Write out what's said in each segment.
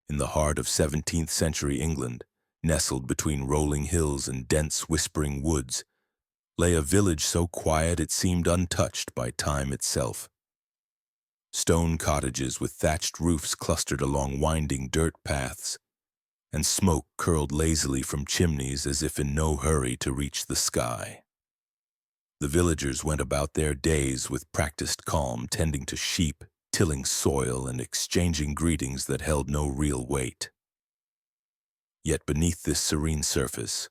In the heart of 17th century England, nestled between rolling hills and dense whispering woods, lay a village so quiet it seemed untouched by time itself. Stone cottages with thatched roofs clustered along winding dirt paths, and smoke curled lazily from chimneys as if in no hurry to reach the sky. The villagers went about their days with practiced calm, tending to sheep, tilling soil, and exchanging greetings that held no real weight. Yet beneath this serene surface,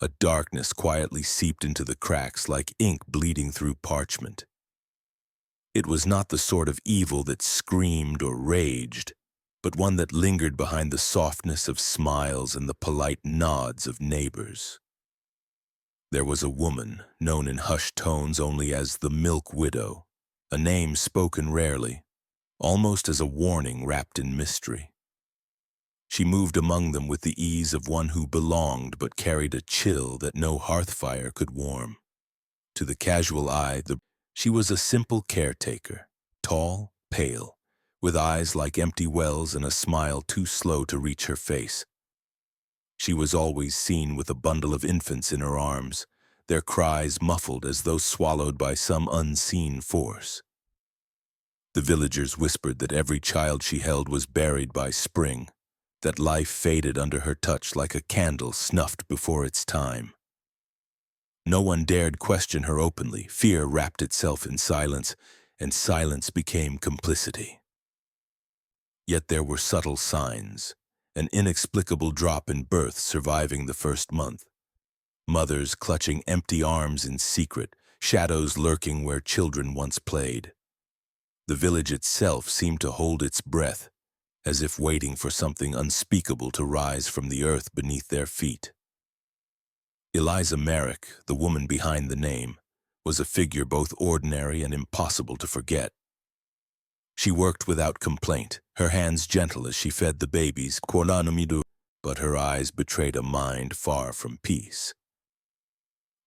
a darkness quietly seeped into the cracks like ink bleeding through parchment. It was not the sort of evil that screamed or raged, but one that lingered behind the softness of smiles and the polite nods of neighbors. There was a woman, known in hushed tones only as the Milk Widow, a name spoken rarely, almost as a warning wrapped in mystery. She moved among them with the ease of one who belonged but carried a chill that no hearth fire could warm. To the casual eye, she was a simple caretaker, tall, pale, with eyes like empty wells and a smile too slow to reach her face. She was always seen with a bundle of infants in her arms, their cries muffled as though swallowed by some unseen force. The villagers whispered that every child she held was buried by spring, that life faded under her touch like a candle snuffed before its time. No one dared question her openly. Fear wrapped itself in silence, and silence became complicity. Yet there were subtle signs, an inexplicable drop in birth surviving the first month, mothers clutching empty arms in secret, shadows lurking where children once played. The village itself seemed to hold its breath, as if waiting for something unspeakable to rise from the earth beneath their feet. Eliza Merrick, the woman behind the name, was a figure both ordinary and impossible to forget. She worked without complaint, her hands gentle as she fed the babies, but her eyes betrayed a mind far from peace.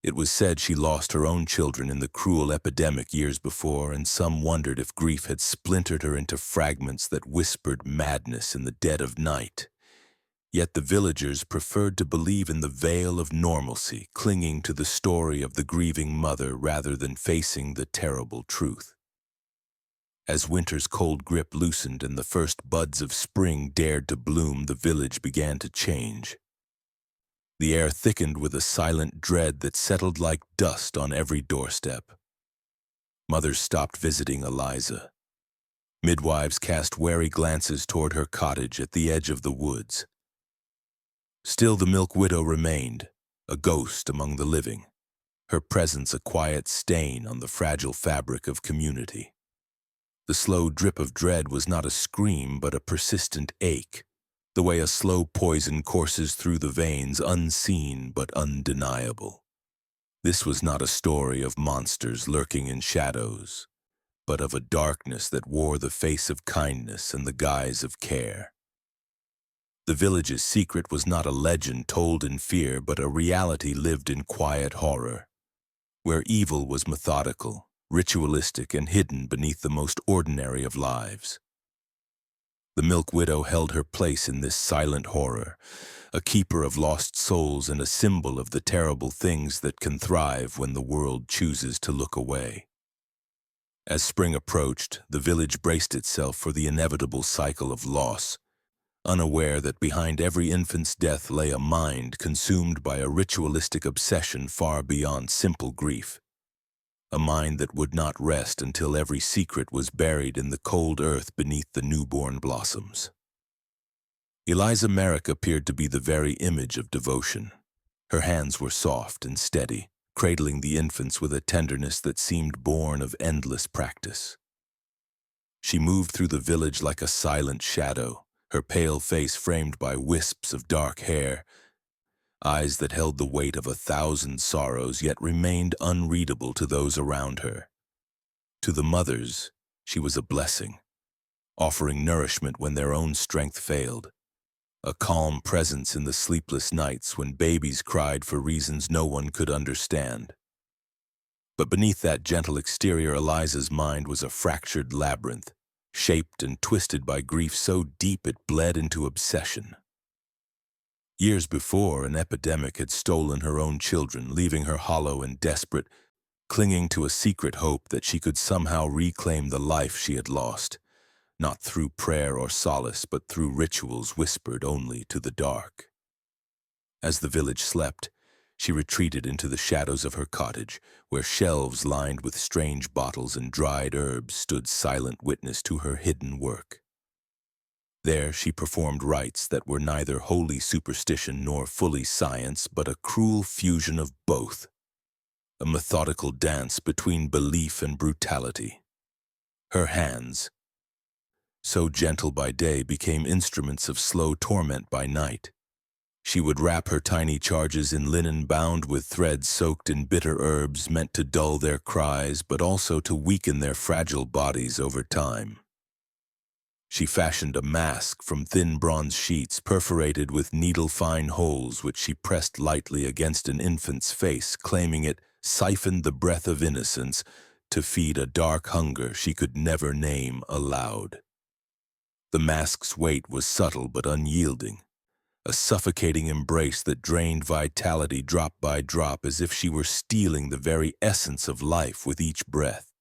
It was said she lost her own children in the cruel epidemic years before, and some wondered if grief had splintered her into fragments that whispered madness in the dead of night. Yet the villagers preferred to believe in the veil of normalcy, clinging to the story of the grieving mother rather than facing the terrible truth. As winter's cold grip loosened and the first buds of spring dared to bloom, the village began to change. The air thickened with a silent dread that settled like dust on every doorstep. Mothers stopped visiting Eliza. Midwives cast wary glances toward her cottage at the edge of the woods. Still the Milk Widow remained, a ghost among the living, her presence a quiet stain on the fragile fabric of community. The slow drip of dread was not a scream but a persistent ache, the way a slow poison courses through the veins, unseen but undeniable. This was not a story of monsters lurking in shadows, but of a darkness that wore the face of kindness and the guise of care. The village's secret was not a legend told in fear, but a reality lived in quiet horror, where evil was methodical, ritualistic, and hidden beneath the most ordinary of lives. The Milk Widow held her place in this silent horror, a keeper of lost souls and a symbol of the terrible things that can thrive when the world chooses to look away. As spring approached, the village braced itself for the inevitable cycle of loss, unaware that behind every infant's death lay a mind consumed by a ritualistic obsession far beyond simple grief. A mind that would not rest until every secret was buried in the cold earth beneath the newborn blossoms. Eliza Merrick appeared to be the very image of devotion. Her hands were soft and steady, cradling the infants with a tenderness that seemed born of endless practice. She moved through the village like a silent shadow, her pale face framed by wisps of dark hair, eyes that held the weight of 1,000 sorrows yet remained unreadable to those around her. To the mothers, she was a blessing, offering nourishment when their own strength failed, a calm presence in the sleepless nights when babies cried for reasons no one could understand. But beneath that gentle exterior, Eliza's mind was a fractured labyrinth, shaped and twisted by grief so deep it bled into obsession. Years before, an epidemic had stolen her own children, leaving her hollow and desperate, clinging to a secret hope that she could somehow reclaim the life she had lost, not through prayer or solace, but through rituals whispered only to the dark. As the village slept, she retreated into the shadows of her cottage, where shelves lined with strange bottles and dried herbs stood silent witness to her hidden work. There she performed rites that were neither holy superstition nor fully science, but a cruel fusion of both, a methodical dance between belief and brutality. Her hands, so gentle by day, became instruments of slow torment by night. She would wrap her tiny charges in linen bound with threads soaked in bitter herbs, meant to dull their cries, but also to weaken their fragile bodies over time. She fashioned a mask from thin bronze sheets perforated with needle-fine holes, which she pressed lightly against an infant's face, claiming it siphoned the breath of innocence to feed a dark hunger she could never name aloud. The mask's weight was subtle but unyielding, a suffocating embrace that drained vitality drop by drop, as if she were stealing the very essence of life with each breath.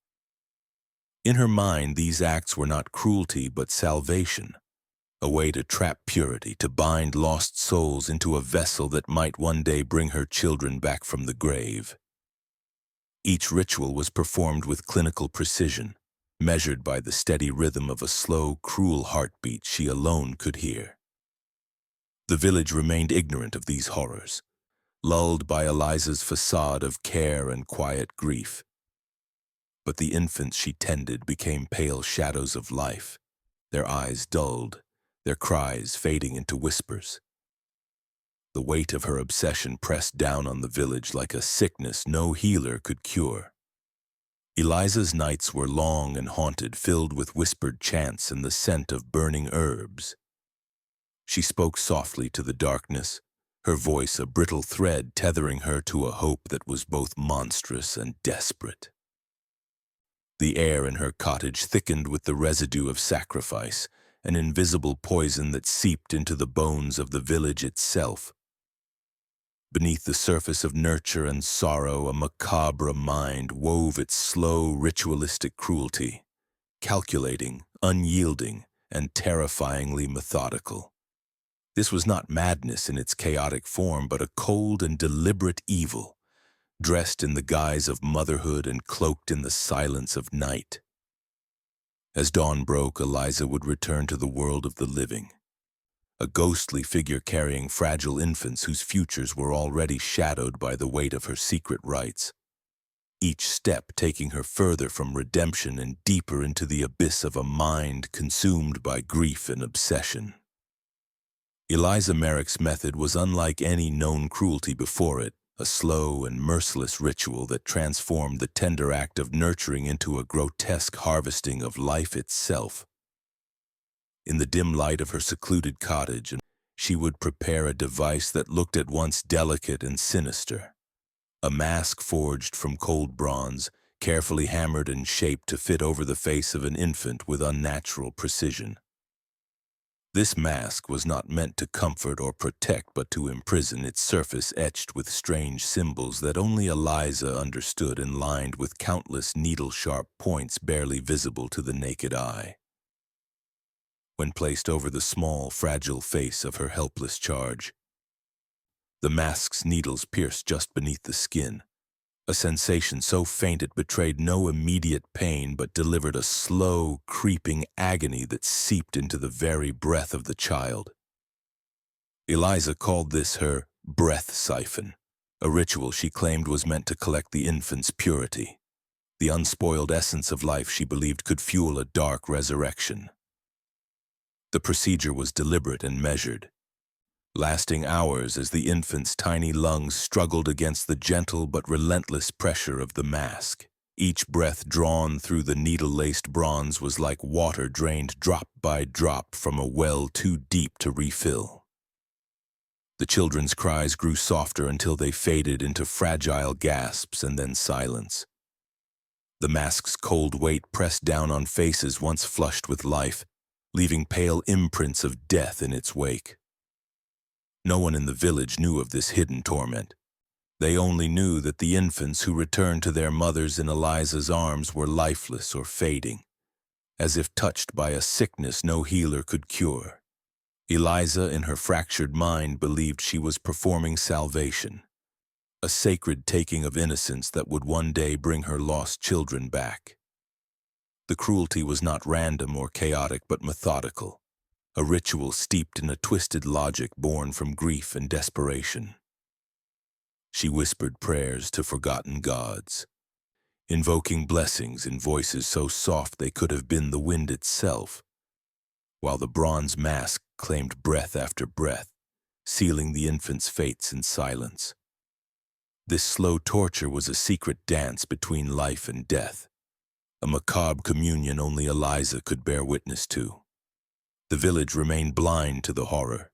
In her mind, these acts were not cruelty but salvation, a way to trap purity, to bind lost souls into a vessel that might one day bring her children back from the grave. Each ritual was performed with clinical precision, measured by the steady rhythm of a slow, cruel heartbeat she alone could hear. The village remained ignorant of these horrors, lulled by Eliza's facade of care and quiet grief. But the infants she tended became pale shadows of life, their eyes dulled, their cries fading into whispers. The weight of her obsession pressed down on the village like a sickness no healer could cure. Eliza's nights were long and haunted, filled with whispered chants and the scent of burning herbs. She spoke softly to the darkness, her voice a brittle thread tethering her to a hope that was both monstrous and desperate. The air in her cottage thickened with the residue of sacrifice, an invisible poison that seeped into the bones of the village itself. Beneath the surface of nurture and sorrow, a macabre mind wove its slow, ritualistic cruelty, calculating, unyielding, and terrifyingly methodical. This was not madness in its chaotic form, but a cold and deliberate evil, dressed in the guise of motherhood and cloaked in the silence of night. As dawn broke, Eliza would return to the world of the living, a ghostly figure carrying fragile infants whose futures were already shadowed by the weight of her secret rites, each step taking her further from redemption and deeper into the abyss of a mind consumed by grief and obsession. Eliza Merrick's method was unlike any known cruelty before it, a slow and merciless ritual that transformed the tender act of nurturing into a grotesque harvesting of life itself. In the dim light of her secluded cottage, she would prepare a device that looked at once delicate and sinister, a mask forged from cold bronze, carefully hammered and shaped to fit over the face of an infant with unnatural precision. This mask was not meant to comfort or protect, but to imprison, its surface etched with strange symbols that only Eliza understood and lined with countless needle-sharp points barely visible to the naked eye. When placed over the small, fragile face of her helpless charge, the mask's needles pierced just beneath the skin, a sensation so faint it betrayed no immediate pain but delivered a slow, creeping agony that seeped into the very breath of the child. Eliza called this her breath siphon, a ritual she claimed was meant to collect the infant's purity, the unspoiled essence of life she believed could fuel a dark resurrection. The procedure was deliberate and measured, lasting hours as the infant's tiny lungs struggled against the gentle but relentless pressure of the mask. Each breath drawn through the needle-laced bronze was like water drained drop by drop from a well too deep to refill. The children's cries grew softer until they faded into fragile gasps and then silence. The mask's cold weight pressed down on faces once flushed with life, leaving pale imprints of death in its wake. No one in the village knew of this hidden torment. They only knew that the infants who returned to their mothers in Eliza's arms were lifeless or fading, as if touched by a sickness no healer could cure. Eliza, in her fractured mind, believed she was performing salvation, a sacred taking of innocence that would one day bring her lost children back. The cruelty was not random or chaotic but methodical, a ritual steeped in a twisted logic born from grief and desperation. She whispered prayers to forgotten gods, invoking blessings in voices so soft they could have been the wind itself, while the bronze mask claimed breath after breath, sealing the infants' fates in silence. This slow torture was a secret dance between life and death, a macabre communion only Eliza could bear witness to. The village remained blind to the horror.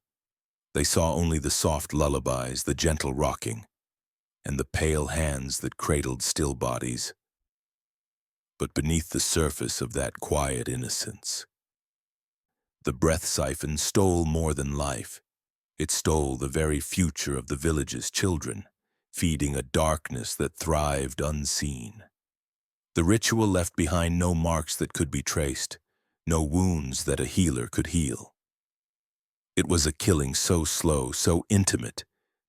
They saw only the soft lullabies, the gentle rocking, and the pale hands that cradled still bodies. But beneath the surface of that quiet innocence, the breath siphon stole more than life. It stole the very future of the village's children, feeding a darkness that thrived unseen. The ritual left behind no marks that could be traced, no wounds that a healer could heal. It was a killing so slow, so intimate,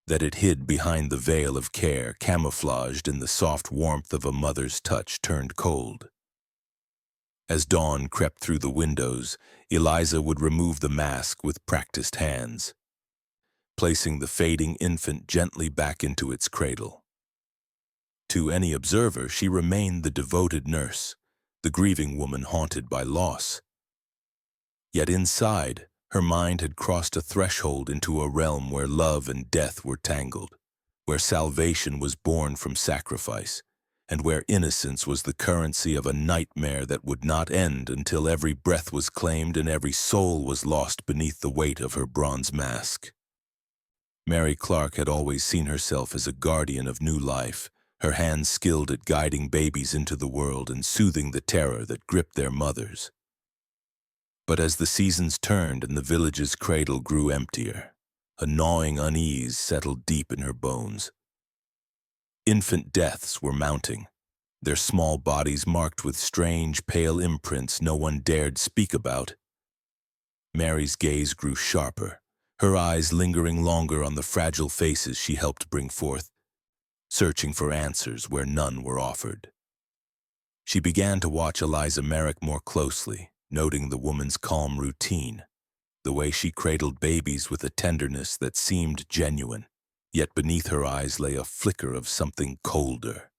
that it hid behind the veil of care, camouflaged in the soft warmth of a mother's touch turned cold. As dawn crept through the windows, Eliza would remove the mask with practiced hands, placing the fading infant gently back into its cradle. To any observer, she remained the devoted nurse, the grieving woman haunted by loss. Yet inside, her mind had crossed a threshold into a realm where love and death were tangled, where salvation was born from sacrifice, and where innocence was the currency of a nightmare that would not end until every breath was claimed and every soul was lost beneath the weight of her bronze mask. Mary Clark had always seen herself as a guardian of new life, her hands skilled at guiding babies into the world and soothing the terror that gripped their mothers. But as the seasons turned and the village's cradle grew emptier, a gnawing unease settled deep in her bones. Infant deaths were mounting, their small bodies marked with strange, pale imprints no one dared speak about. Mary's gaze grew sharper, her eyes lingering longer on the fragile faces she helped bring forth, searching for answers where none were offered. She began to watch Eliza Merrick more closely, noting the woman's calm routine, the way she cradled babies with a tenderness that seemed genuine, yet beneath her eyes lay a flicker of something colder,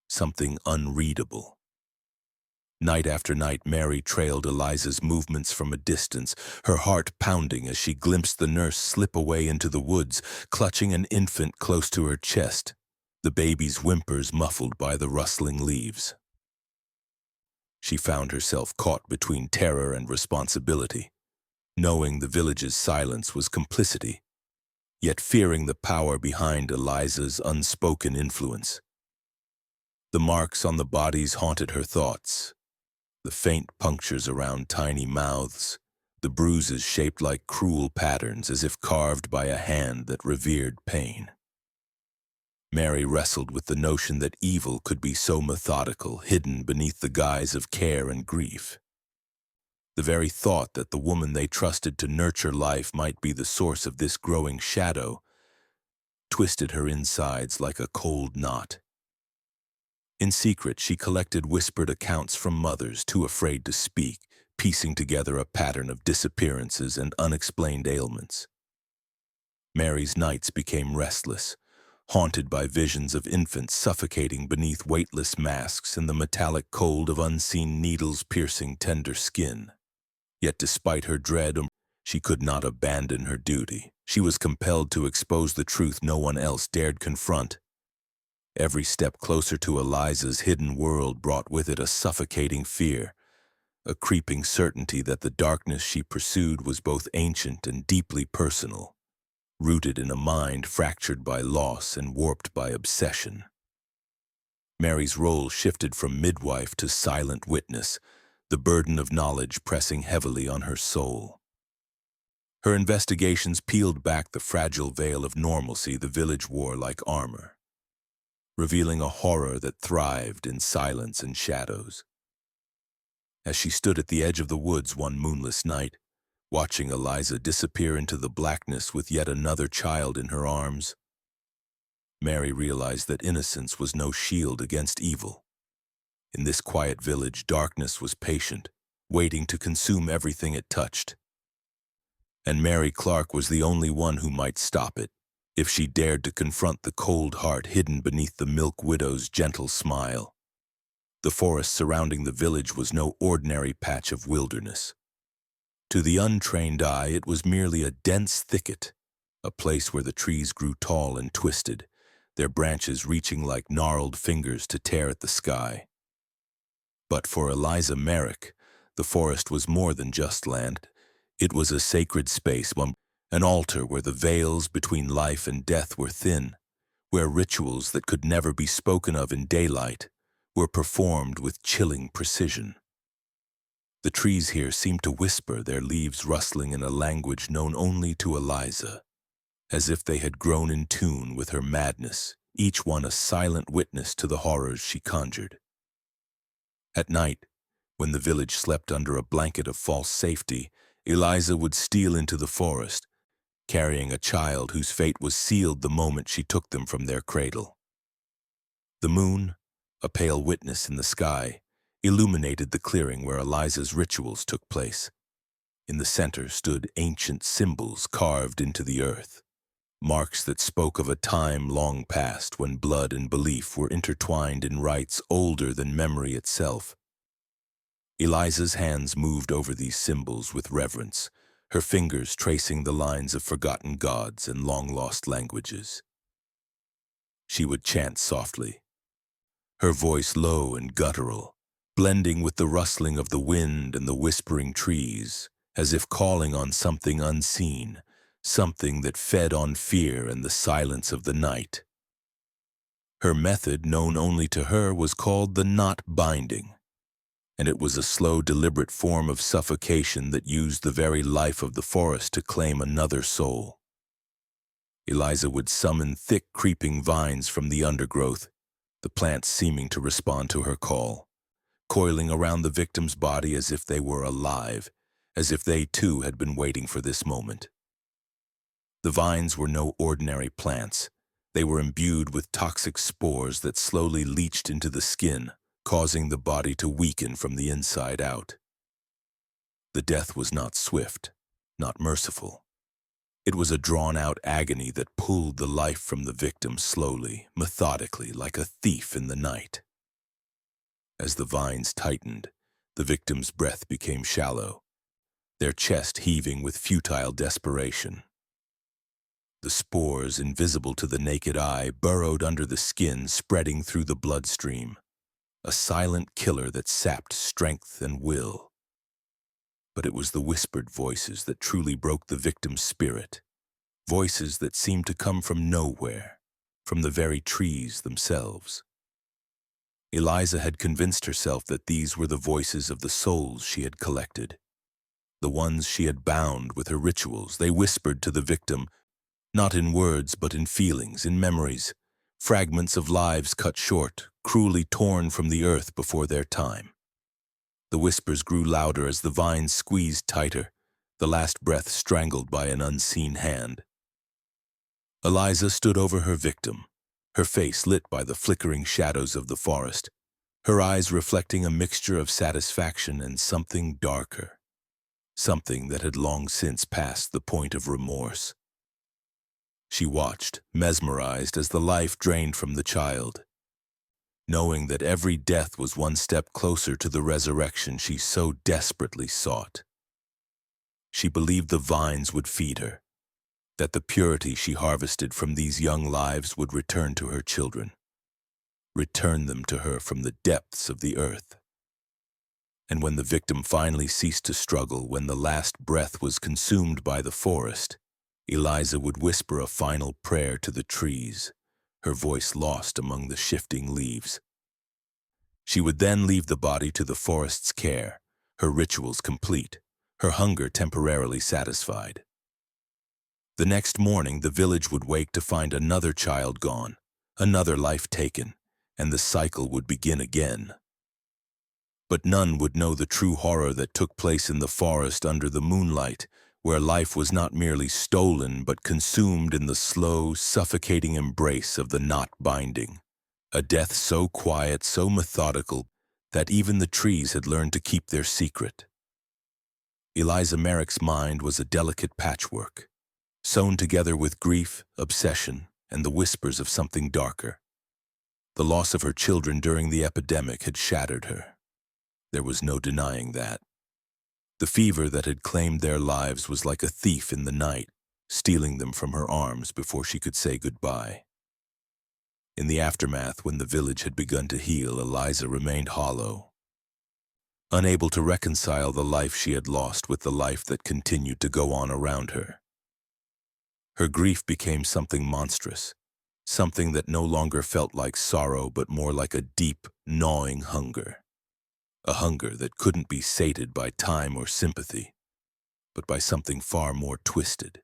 something unreadable. Night after night, Mary trailed Eliza's movements from a distance, her heart pounding as she glimpsed the nurse slip away into the woods, clutching an infant close to her chest, the baby's whimpers muffled by the rustling leaves. She found herself caught between terror and responsibility, knowing the village's silence was complicity, yet fearing the power behind Eliza's unspoken influence. The marks on the bodies haunted her thoughts, the faint punctures around tiny mouths, the bruises shaped like cruel patterns as if carved by a hand that revered pain. Mary wrestled with the notion that evil could be so methodical, hidden beneath the guise of care and grief. The very thought that the woman they trusted to nurture life might be the source of this growing shadow twisted her insides like a cold knot. In secret, she collected whispered accounts from mothers too afraid to speak, piecing together a pattern of disappearances and unexplained ailments. Mary's nights became restless, haunted by visions of infants suffocating beneath weightless masks and the metallic cold of unseen needles piercing tender skin. Yet despite her dread, she could not abandon her duty. She was compelled to expose the truth no one else dared confront. Every step closer to Eliza's hidden world brought with it a suffocating fear, a creeping certainty that the darkness she pursued was both ancient and deeply personal, rooted in a mind fractured by loss and warped by obsession. Mary's role shifted from midwife to silent witness, the burden of knowledge pressing heavily on her soul. Her investigations peeled back the fragile veil of normalcy the village wore like armor, revealing a horror that thrived in silence and shadows. As she stood at the edge of the woods one moonless night, watching Eliza disappear into the blackness with yet another child in her arms, Mary realized that innocence was no shield against evil. In this quiet village, darkness was patient, waiting to consume everything it touched. And Mary Clark was the only one who might stop it, if she dared to confront the cold heart hidden beneath the milk widow's gentle smile. The forest surrounding the village was no ordinary patch of wilderness. To the untrained eye, it was merely a dense thicket, a place where the trees grew tall and twisted, their branches reaching like gnarled fingers to tear at the sky. But for Eliza Merrick, the forest was more than just land. It was a sacred space, an altar where the veils between life and death were thin, where rituals that could never be spoken of in daylight were performed with chilling precision. The trees here seemed to whisper, their leaves rustling in a language known only to Eliza, as if they had grown in tune with her madness, each one a silent witness to the horrors she conjured. At night, when the village slept under a blanket of false safety, Eliza would steal into the forest, carrying a child whose fate was sealed the moment she took them from their cradle. The moon, a pale witness in the sky, illuminated the clearing where Eliza's rituals took place. In the center stood ancient symbols carved into the earth, marks that spoke of a time long past when blood and belief were intertwined in rites older than memory itself. Eliza's hands moved over these symbols with reverence, her fingers tracing the lines of forgotten gods and long-lost languages. She would chant softly, her voice low and guttural, blending with the rustling of the wind and the whispering trees, as if calling on something unseen, something that fed on fear and the silence of the night. Her method, known only to her, was called the knot binding, and it was a slow, deliberate form of suffocation that used the very life of the forest to claim another soul. Eliza would summon thick, creeping vines from the undergrowth, the plants seeming to respond to her call, coiling around the victim's body as if they were alive, as if they too had been waiting for this moment. The vines were no ordinary plants. They were imbued with toxic spores that slowly leached into the skin, causing the body to weaken from the inside out. The death was not swift, not merciful. It was a drawn-out agony that pulled the life from the victim slowly, methodically, like a thief in the night. As the vines tightened, the victim's breath became shallow, their chest heaving with futile desperation. The spores, invisible to the naked eye, burrowed under the skin, spreading through the bloodstream, a silent killer that sapped strength and will. But it was the whispered voices that truly broke the victim's spirit, voices that seemed to come from nowhere, from the very trees themselves. Eliza had convinced herself that these were the voices of the souls she had collected, the ones she had bound with her rituals. They whispered to the victim, not in words but in feelings, in memories, fragments of lives cut short, cruelly torn from the earth before their time. The whispers grew louder as the vines squeezed tighter, the last breath strangled by an unseen hand. Eliza stood over her victim, her face lit by the flickering shadows of the forest, her eyes reflecting a mixture of satisfaction and something darker, something that had long since passed the point of remorse. She watched, mesmerized, as the life drained from the child, knowing that every death was one step closer to the resurrection she so desperately sought. She believed the vines would feed her, that the purity she harvested from these young lives would return to her children, return them to her from the depths of the earth. And when the victim finally ceased to struggle, when the last breath was consumed by the forest, Eliza would whisper a final prayer to the trees, her voice lost among the shifting leaves. She would then leave the body to the forest's care, her rituals complete, her hunger temporarily satisfied. The next morning, the village would wake to find another child gone, another life taken, and the cycle would begin again. But none would know the true horror that took place in the forest under the moonlight, where life was not merely stolen but consumed in the slow, suffocating embrace of the knot binding. A death so quiet, so methodical, that even the trees had learned to keep their secret. Eliza Merrick's mind was a delicate patchwork, sewn together with grief, obsession, and the whispers of something darker. The loss of her children during the epidemic had shattered her. There was no denying that. The fever that had claimed their lives was like a thief in the night, stealing them from her arms before she could say goodbye. In the aftermath, when the village had begun to heal, Eliza remained hollow, unable to reconcile the life she had lost with the life that continued to go on around her. Her grief became something monstrous, something that no longer felt like sorrow but more like a deep, gnawing hunger. A hunger that couldn't be sated by time or sympathy, but by something far more twisted.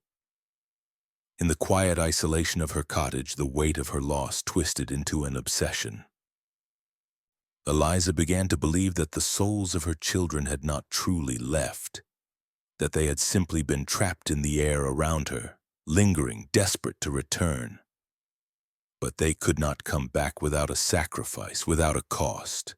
In the quiet isolation of her cottage, the weight of her loss twisted into an obsession. Eliza began to believe that the souls of her children had not truly left, that they had simply been trapped in the air around her, lingering, desperate to return. But they could not come back without a sacrifice, without a cost.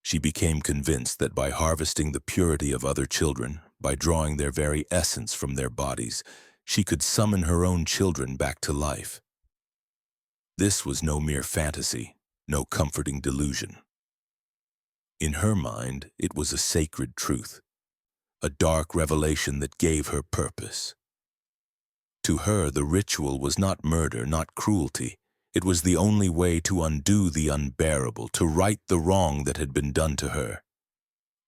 She became convinced that by harvesting the purity of other children, by drawing their very essence from their bodies, she could summon her own children back to life. This was no mere fantasy, no comforting delusion. In her mind, it was a sacred truth, a dark revelation that gave her purpose. To her, the ritual was not murder, not cruelty. It was the only way to undo the unbearable, to right the wrong that had been done to her.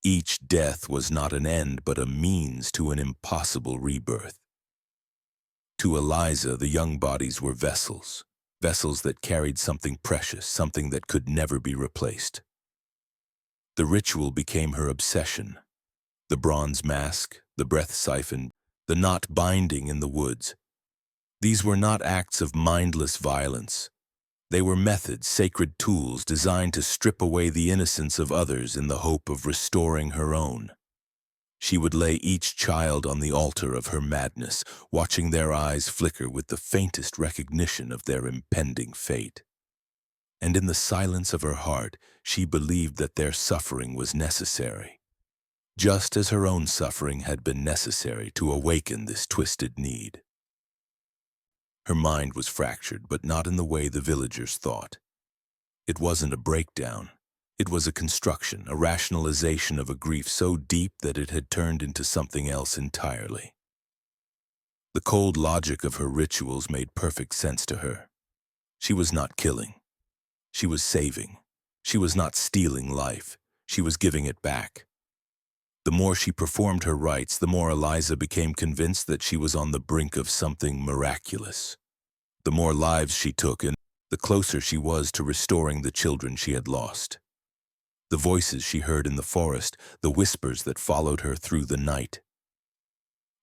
Each death was not an end, but a means to an impossible rebirth. To Eliza, the young bodies were vessels, vessels that carried something precious, something that could never be replaced. The ritual became her obsession. The bronze mask, the breath siphon, the knot binding in the woods. These were not acts of mindless violence. They were methods, sacred tools designed to strip away the innocence of others in the hope of restoring her own. She would lay each child on the altar of her madness, watching their eyes flicker with the faintest recognition of their impending fate. And in the silence of her heart, she believed that their suffering was necessary, just as her own suffering had been necessary to awaken this twisted need. Her mind was fractured, but not in the way the villagers thought. It wasn't a breakdown. It was a construction, a rationalization of a grief so deep that it had turned into something else entirely. The cold logic of her rituals made perfect sense to her. She was not killing. She was saving. She was not stealing life. She was giving it back. The more she performed her rites, the more Eliza became convinced that she was on the brink of something miraculous. The more lives she took, and the closer she was to restoring the children she had lost. The voices she heard in the forest, the whispers that followed her through the night.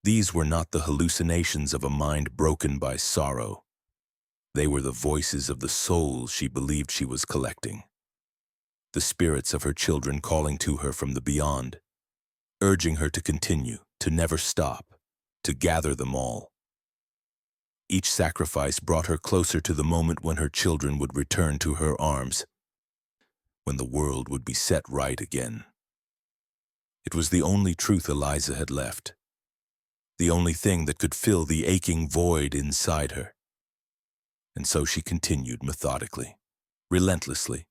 These were not the hallucinations of a mind broken by sorrow. They were the voices of the souls she believed she was collecting. The spirits of her children calling to her from the beyond, urging her to continue, to never stop, to gather them all. Each sacrifice brought her closer to the moment when her children would return to her arms, when the world would be set right again. It was the only truth Eliza had left, the only thing that could fill the aching void inside her. And so she continued methodically, relentlessly,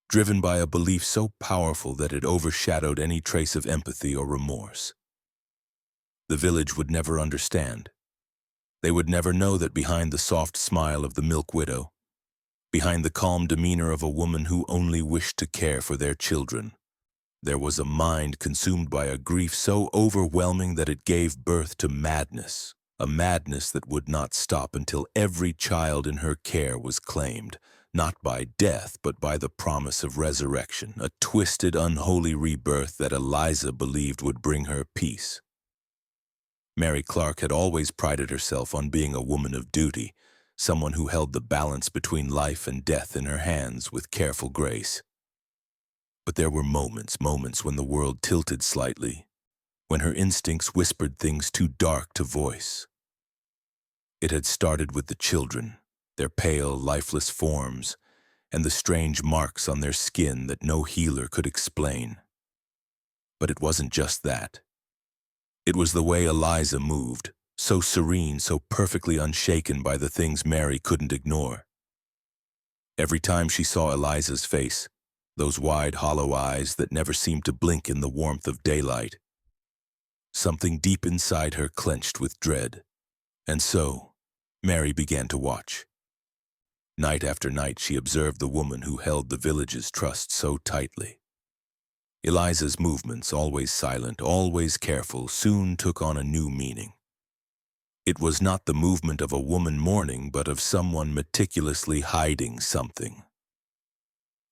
driven by a belief so powerful that it overshadowed any trace of empathy or remorse. The village would never understand. They would never know that behind the soft smile of the milk widow, behind the calm demeanor of a woman who only wished to care for their children, there was a mind consumed by a grief so overwhelming that it gave birth to madness, a madness that would not stop until every child in her care was claimed, not by death, but by the promise of resurrection, a twisted, unholy rebirth that Eliza believed would bring her peace. Mary Clark had always prided herself on being a woman of duty, someone who held the balance between life and death in her hands with careful grace. But there were moments when the world tilted slightly, when her instincts whispered things too dark to voice. It had started with the children, their pale, lifeless forms, and the strange marks on their skin that no healer could explain. But it wasn't just that. It was the way Eliza moved, so serene, so perfectly unshaken by the things Mary couldn't ignore. Every time she saw Eliza's face, those wide, hollow eyes that never seemed to blink in the warmth of daylight, something deep inside her clenched with dread. And so, Mary began to watch. Night after night she observed the woman who held the village's trust so tightly. Eliza's movements, always silent, always careful, soon took on a new meaning. It was not the movement of a woman mourning, but of someone meticulously hiding something.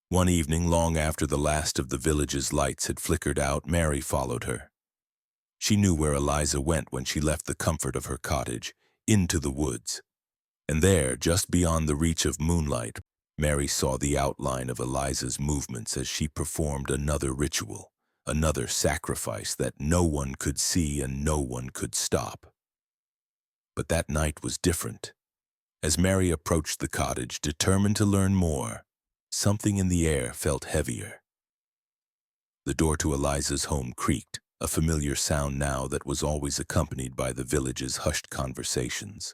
One evening, long after the last of the village's lights had flickered out, Mary followed her. She knew where Eliza went when she left the comfort of her cottage, into the woods. And there, just beyond the reach of moonlight, Mary saw the outline of Eliza's movements as she performed another ritual, another sacrifice that no one could see and no one could stop. But that night was different. As Mary approached the cottage, determined to learn more, something in the air felt heavier. The door to Eliza's home creaked, a familiar sound now that was always accompanied by the village's hushed conversations.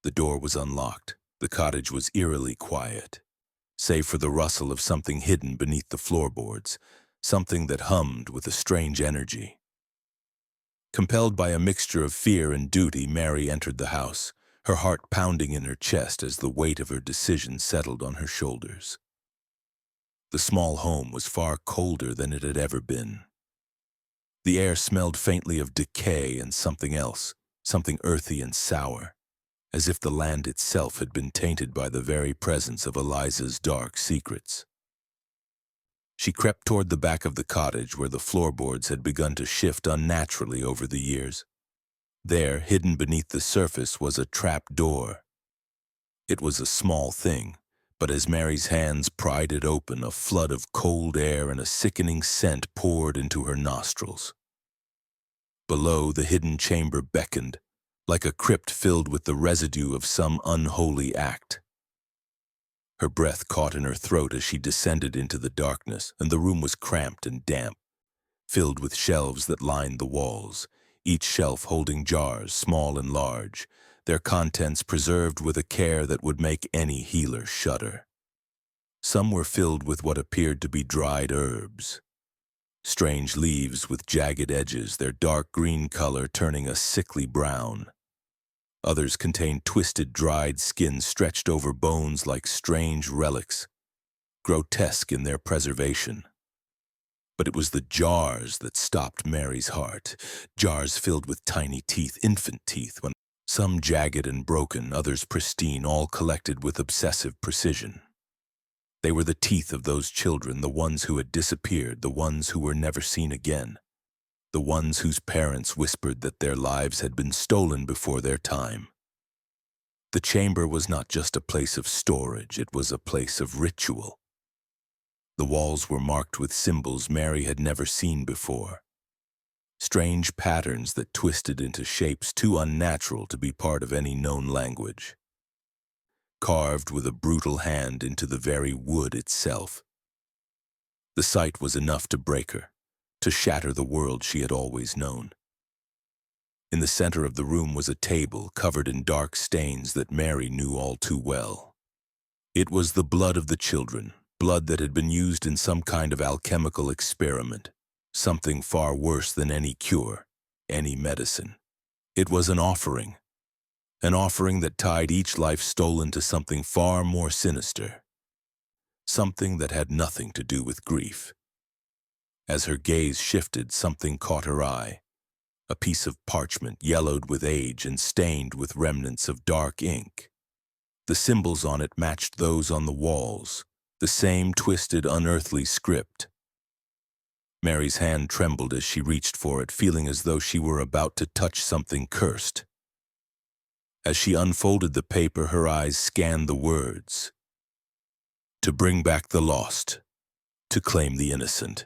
The door was unlocked. The cottage was eerily quiet, save for the rustle of something hidden beneath the floorboards, something that hummed with a strange energy. Compelled by a mixture of fear and duty, Mary entered the house, her heart pounding in her chest as the weight of her decision settled on her shoulders. The small home was far colder than it had ever been. The air smelled faintly of decay and something else, something earthy and sour, as if the land itself had been tainted by the very presence of Eliza's dark secrets. She crept toward the back of the cottage where the floorboards had begun to shift unnaturally over the years. There, hidden beneath the surface, was a trap door. It was a small thing, but as Mary's hands pried it open, a flood of cold air and a sickening scent poured into her nostrils. Below, the hidden chamber beckoned, like a crypt filled with the residue of some unholy act. Her breath caught in her throat as she descended into the darkness, and the room was cramped and damp, filled with shelves that lined the walls, each shelf holding jars, small and large, their contents preserved with a care that would make any healer shudder. Some were filled with what appeared to be dried herbs, strange leaves with jagged edges, their dark green color turning a sickly brown. Others contained twisted, dried skin stretched over bones like strange relics, grotesque in their preservation. But it was the jars that stopped Mary's heart, jars filled with tiny teeth, infant teeth, some jagged and broken, others pristine, all collected with obsessive precision. They were the teeth of those children, the ones who had disappeared, the ones who were never seen again, the ones whose parents whispered that their lives had been stolen before their time. The chamber was not just a place of storage, it was a place of ritual. The walls were marked with symbols Mary had never seen before, strange patterns that twisted into shapes too unnatural to be part of any known language, carved with a brutal hand into the very wood itself. The sight was enough to break her, to shatter the world she had always known. In the center of the room was a table covered in dark stains that Mary knew all too well. It was the blood of the children, blood that had been used in some kind of alchemical experiment, something far worse than any cure, any medicine. It was an offering that tied each life stolen to something far more sinister, something that had nothing to do with grief. As her gaze shifted, something caught her eye, a piece of parchment yellowed with age and stained with remnants of dark ink. The symbols on it matched those on the walls, the same twisted, unearthly script. Mary's hand trembled as she reached for it, feeling as though she were about to touch something cursed. As she unfolded the paper, her eyes scanned the words. To bring back the lost, to claim the innocent,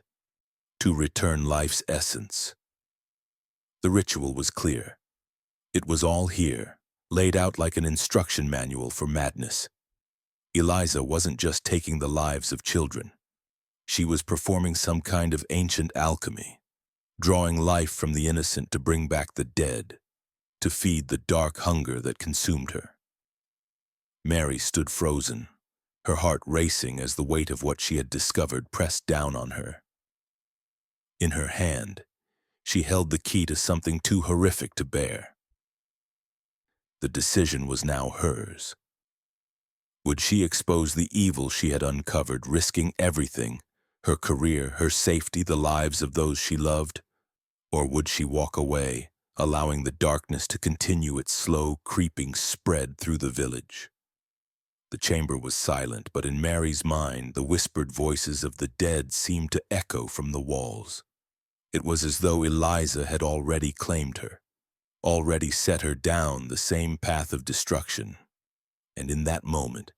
to return life's essence. The ritual was clear. It was all here, laid out like an instruction manual for madness. Eliza wasn't just taking the lives of children. She was performing some kind of ancient alchemy, drawing life from the innocent to bring back the dead, to feed the dark hunger that consumed her. Mary stood frozen, her heart racing as the weight of what she had discovered pressed down on her. In her hand, she held the key to something too horrific to bear. The decision was now hers. Would she expose the evil she had uncovered, risking everything, her career, her safety, the lives of those she loved? Or would she walk away, allowing the darkness to continue its slow, creeping spread through the village? The chamber was silent, but in Mary's mind, the whispered voices of the dead seemed to echo from the walls. It was as though Eliza had already claimed her, already set her down the same path of destruction. And in that moment,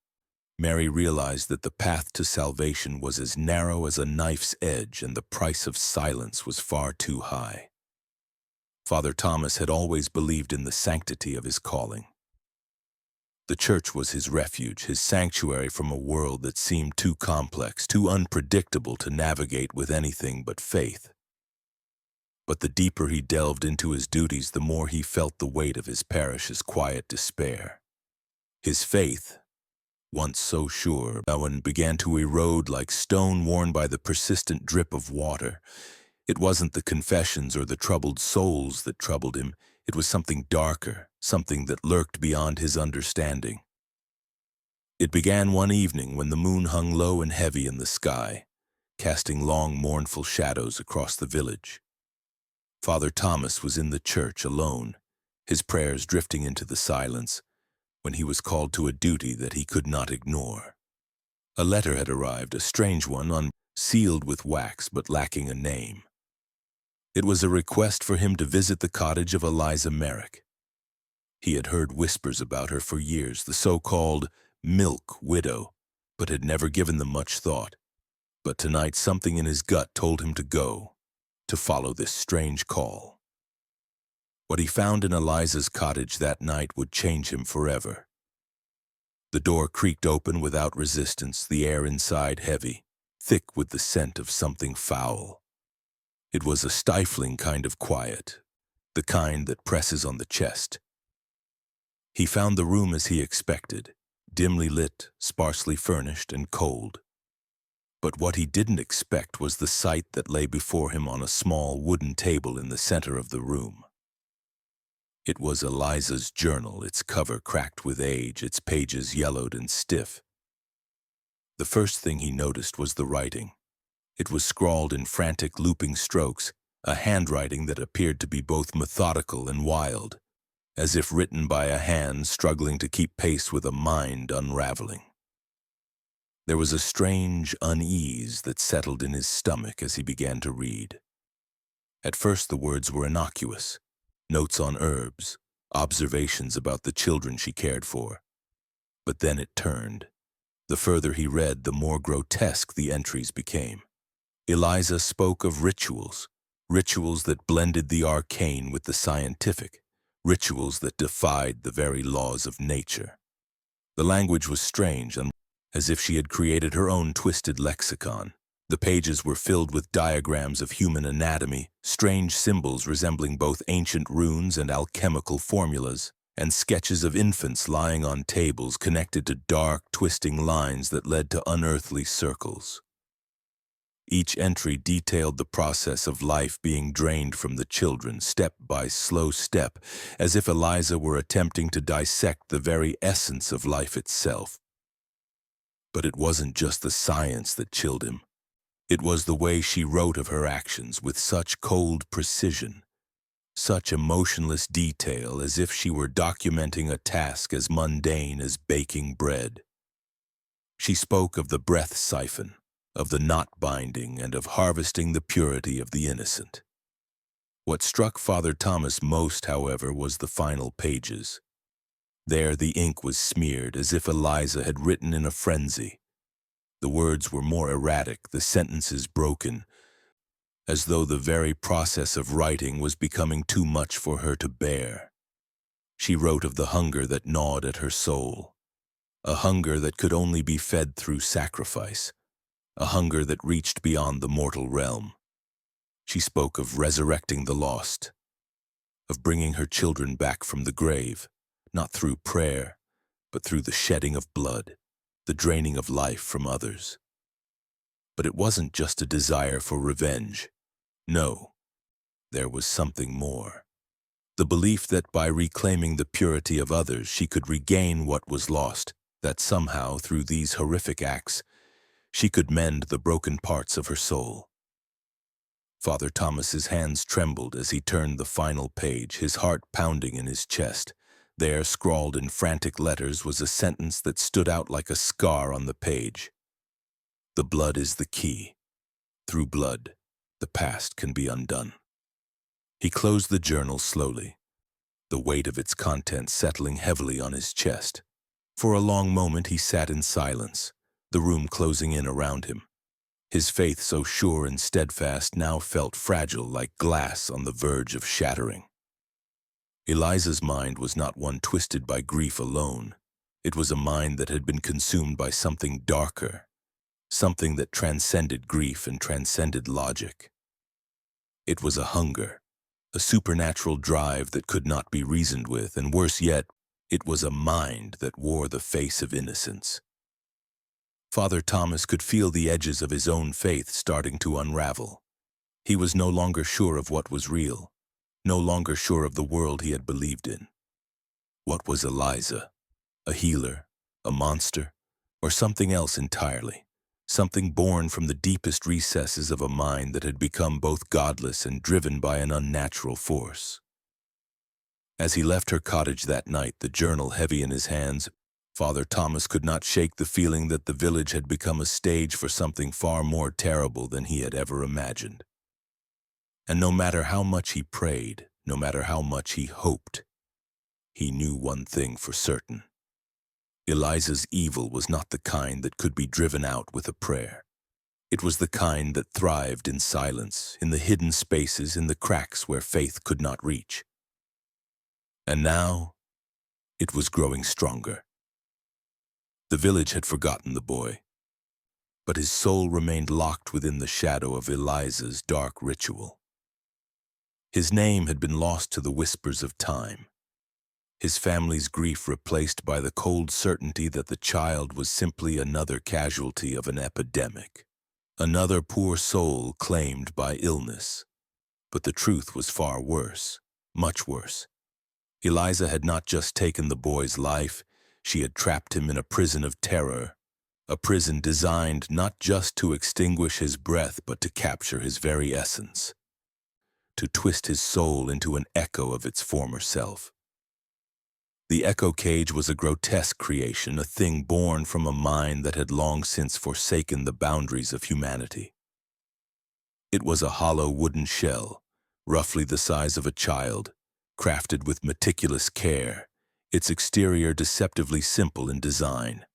Mary realized that the path to salvation was as narrow as a knife's edge, and the price of silence was far too high. Father Thomas had always believed in the sanctity of his calling. The church was his refuge, his sanctuary from a world that seemed too complex, too unpredictable to navigate with anything but faith. But the deeper he delved into his duties, the more he felt the weight of his parish's quiet despair. His faith, once so sure, now began to erode like stone worn by the persistent drip of water. It wasn't the confessions or the troubled souls that troubled him. It was something darker, something that lurked beyond his understanding. It began one evening when the moon hung low and heavy in the sky, casting long, mournful shadows across the village. Father Thomas was in the church alone, his prayers drifting into the silence, when he was called to a duty that he could not ignore. A letter had arrived, a strange one, sealed with wax but lacking a name. It was a request for him to visit the cottage of Eliza Merrick. He had heard whispers about her for years, the so-called milk widow, but had never given them much thought. But tonight something in his gut told him to go, to follow this strange call. What he found in Eliza's cottage that night would change him forever. The door creaked open without resistance, the air inside heavy, thick with the scent of something foul. It was a stifling kind of quiet, the kind that presses on the chest. He found the room as he expected, dimly lit, sparsely furnished, and cold. But what he didn't expect was the sight that lay before him on a small wooden table in the center of the room. It was Eliza's journal, its cover cracked with age, its pages yellowed and stiff. The first thing he noticed was the writing. It was scrawled in frantic, looping strokes, a handwriting that appeared to be both methodical and wild, as if written by a hand struggling to keep pace with a mind unraveling. There was a strange unease that settled in his stomach as he began to read. At first the words were innocuous, notes on herbs, observations about the children she cared for. But then it turned. The further he read, the more grotesque the entries became. Eliza spoke of rituals, rituals that blended the arcane with the scientific, rituals that defied the very laws of nature. The language was strange, and as if she had created her own twisted lexicon. The pages were filled with diagrams of human anatomy, strange symbols resembling both ancient runes and alchemical formulas, and sketches of infants lying on tables connected to dark, twisting lines that led to unearthly circles. Each entry detailed the process of life being drained from the children, step by slow step, as if Eliza were attempting to dissect the very essence of life itself. But it wasn't just the science that chilled him. It was the way she wrote of her actions with such cold precision, such emotionless detail as if she were documenting a task as mundane as baking bread. She spoke of the breath siphon, of the knot binding, and of harvesting the purity of the innocent. What struck Father Thomas most, however, was the final pages. There the ink was smeared as if Eliza had written in a frenzy. The words were more erratic, the sentences broken, as though the very process of writing was becoming too much for her to bear. She wrote of the hunger that gnawed at her soul, a hunger that could only be fed through sacrifice, a hunger that reached beyond the mortal realm. She spoke of resurrecting the lost, of bringing her children back from the grave, not through prayer, but through the shedding of blood, the draining of life from others. But it wasn't just a desire for revenge. No, there was something more. The belief that by reclaiming the purity of others she could regain what was lost, that somehow, through these horrific acts, she could mend the broken parts of her soul. Father Thomas's hands trembled as he turned the final page, his heart pounding in his chest. There, scrawled in frantic letters, was a sentence that stood out like a scar on the page. The blood is the key. Through blood, the past can be undone. He closed the journal slowly, the weight of its contents settling heavily on his chest. For a long moment he sat in silence, the room closing in around him. His faith, so sure and steadfast, now felt fragile like glass on the verge of shattering. Eliza's mind was not one twisted by grief alone. It was a mind that had been consumed by something darker, something that transcended grief and transcended logic. It was a hunger, a supernatural drive that could not be reasoned with, and worse yet, it was a mind that wore the face of innocence. Father Thomas could feel the edges of his own faith starting to unravel. He was no longer sure of what was real, no longer sure of the world he had believed in. What was Eliza? A healer? A monster? Or something else entirely? Something born from the deepest recesses of a mind that had become both godless and driven by an unnatural force. As he left her cottage that night, the journal heavy in his hands, Father Thomas could not shake the feeling that the village had become a stage for something far more terrible than he had ever imagined. And no matter how much he prayed, no matter how much he hoped, he knew one thing for certain. Eliza's evil was not the kind that could be driven out with a prayer. It was the kind that thrived in silence, in the hidden spaces, in the cracks where faith could not reach. And now, it was growing stronger. The village had forgotten the boy, but his soul remained locked within the shadow of Eliza's dark ritual. His name had been lost to the whispers of time, his family's grief replaced by the cold certainty that the child was simply another casualty of an epidemic, another poor soul claimed by illness. But the truth was far worse, much worse. Eliza had not just taken the boy's life, she had trapped him in a prison of terror, a prison designed not just to extinguish his breath but to capture his very essence, to twist his soul into an echo of its former self. The echo cage was a grotesque creation, a thing born from a mind that had long since forsaken the boundaries of humanity. It was a hollow wooden shell, roughly the size of a child, crafted with meticulous care, its exterior deceptively simple in design.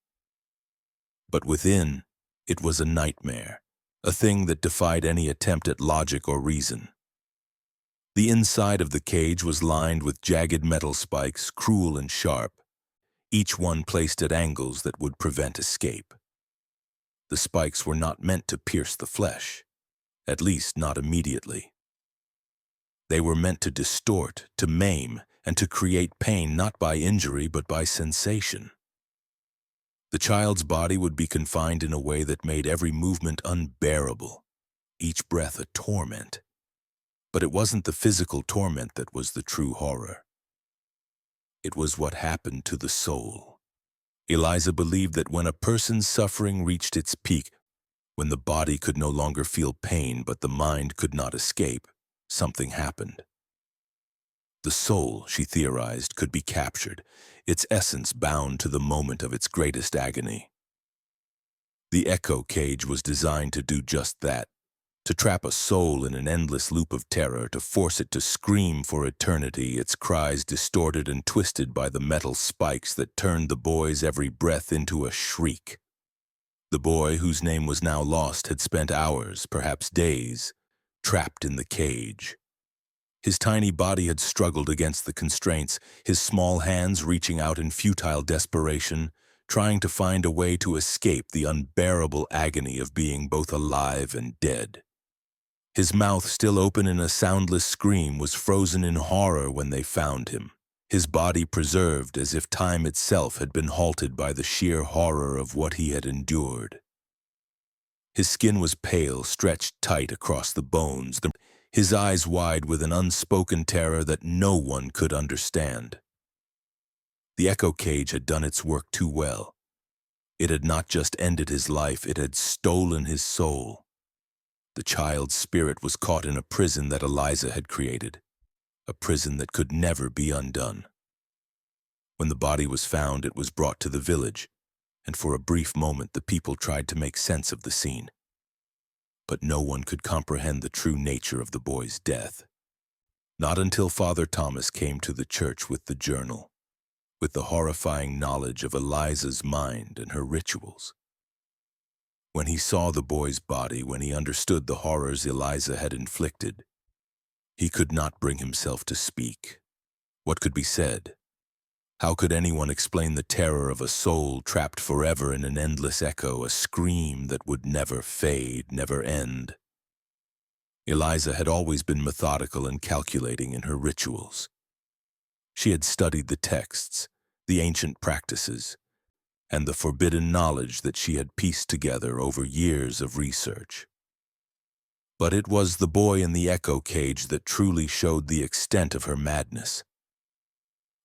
But within, it was a nightmare, a thing that defied any attempt at logic or reason. The inside of the cage was lined with jagged metal spikes, cruel and sharp, each one placed at angles that would prevent escape. The spikes were not meant to pierce the flesh, at least not immediately. They were meant to distort, to maim, and to create pain not by injury but by sensation. The child's body would be confined in a way that made every movement unbearable, each breath a torment. But it wasn't the physical torment that was the true horror. It was what happened to the soul. Eliza believed that when a person's suffering reached its peak, when the body could no longer feel pain but the mind could not escape, something happened. The soul, she theorized, could be captured, its essence bound to the moment of its greatest agony. The echo cage was designed to do just that, to trap a soul in an endless loop of terror, to force it to scream for eternity, its cries distorted and twisted by the metal spikes that turned the boy's every breath into a shriek. The boy, whose name was now lost, had spent hours, perhaps days, trapped in the cage. His tiny body had struggled against the constraints, his small hands reaching out in futile desperation, trying to find a way to escape the unbearable agony of being both alive and dead. His mouth, still open in a soundless scream, was frozen in horror when they found him, his body preserved as if time itself had been halted by the sheer horror of what he had endured. His skin was pale, stretched tight across the bones, his eyes wide with an unspoken terror that no one could understand. The echo cage had done its work too well. It had not just ended his life, it had stolen his soul. The child's spirit was caught in a prison that Eliza had created, a prison that could never be undone. When the body was found, it was brought to the village, and for a brief moment the people tried to make sense of the scene. But no one could comprehend the true nature of the boy's death. Not until Father Thomas came to the church with the journal, with the horrifying knowledge of Eliza's mind and her rituals. When he saw the boy's body, when he understood the horrors Eliza had inflicted, he could not bring himself to speak. What could be said? How could anyone explain the terror of a soul trapped forever in an endless echo, a scream that would never fade, never end? Eliza had always been methodical and calculating in her rituals. She had studied the texts, the ancient practices, and the forbidden knowledge that she had pieced together over years of research. But it was the boy in the echo cage that truly showed the extent of her madness.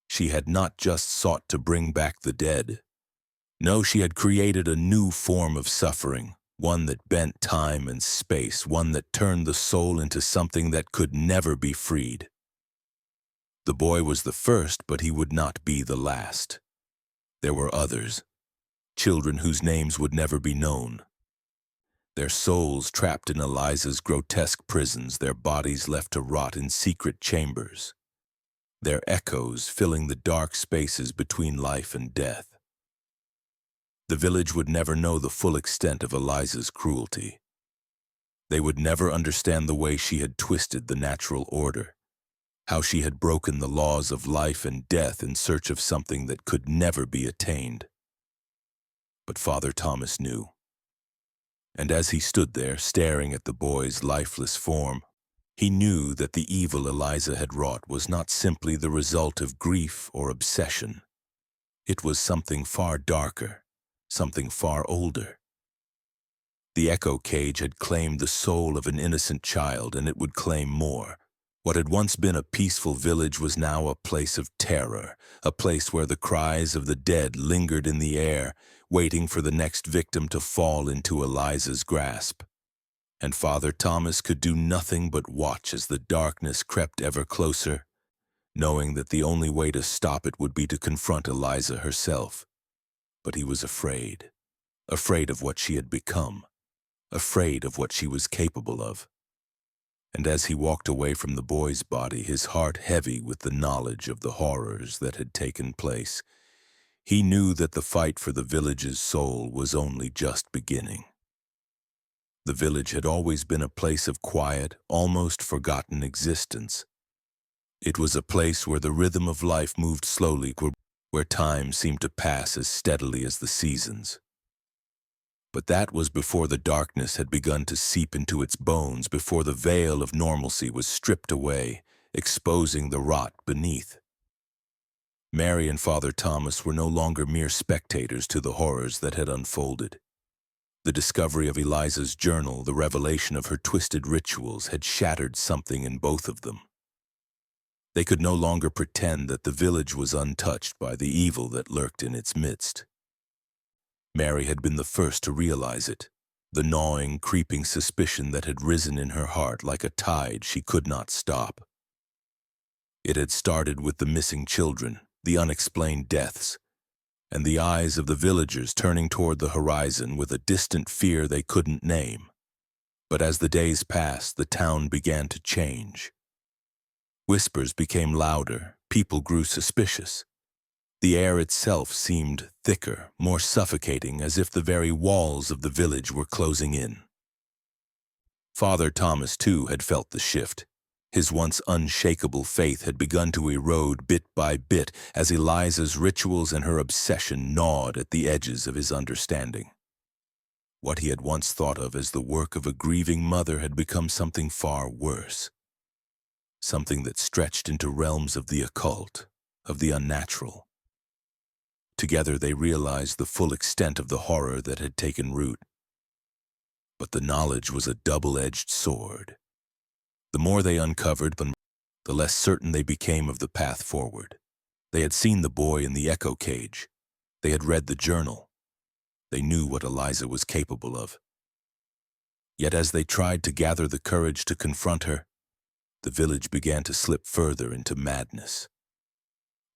She had not just sought to bring back the dead. No, she had created a new form of suffering, one that bent time and space, one that turned the soul into something that could never be freed. The boy was the first, but he would not be the last. There were others, children whose names would never be known. Their souls trapped in Eliza's grotesque prisons, their bodies left to rot in secret chambers, their echoes filling the dark spaces between life and death. The village would never know the full extent of Eliza's cruelty. They would never understand the way she had twisted the natural order, how she had broken the laws of life and death in search of something that could never be attained. But Father Thomas knew. And as he stood there, staring at the boy's lifeless form, he knew that the evil Eliza had wrought was not simply the result of grief or obsession. It was something far darker, something far older. The echo cage had claimed the soul of an innocent child, and it would claim more. What had once been a peaceful village was now a place of terror, a place where the cries of the dead lingered in the air, waiting for the next victim to fall into Eliza's grasp. And Father Thomas could do nothing but watch as the darkness crept ever closer, knowing that the only way to stop it would be to confront Eliza herself. But he was afraid, afraid of what she had become, afraid of what she was capable of. And as he walked away from the boy's body, his heart heavy with the knowledge of the horrors that had taken place, he knew that the fight for the village's soul was only just beginning. The village had always been a place of quiet, almost forgotten existence. It was a place where the rhythm of life moved slowly, where time seemed to pass as steadily as the seasons. But that was before the darkness had begun to seep into its bones, before the veil of normalcy was stripped away, exposing the rot beneath. Mary and Father Thomas were no longer mere spectators to the horrors that had unfolded. The discovery of Eliza's journal, the revelation of her twisted rituals, had shattered something in both of them. They could no longer pretend that the village was untouched by the evil that lurked in its midst. Mary had been the first to realize it, the gnawing, creeping suspicion that had risen in her heart like a tide she could not stop. It had started with the missing children, the unexplained deaths, and the eyes of the villagers turning toward the horizon with a distant fear they couldn't name. But as the days passed, the town began to change. Whispers became louder, people grew suspicious. The air itself seemed thicker, more suffocating, as if the very walls of the village were closing in. Father Thomas, too, had felt the shift. His once unshakable faith had begun to erode bit by bit as Eliza's rituals and her obsession gnawed at the edges of his understanding. What he had once thought of as the work of a grieving mother had become something far worse. Something that stretched into realms of the occult, of the unnatural. Together they realized the full extent of the horror that had taken root. But the knowledge was a double-edged sword. The more they uncovered, the less certain they became of the path forward. They had seen the boy in the echo cage. They had read the journal. They knew what Eliza was capable of. Yet as they tried to gather the courage to confront her, the village began to slip further into madness.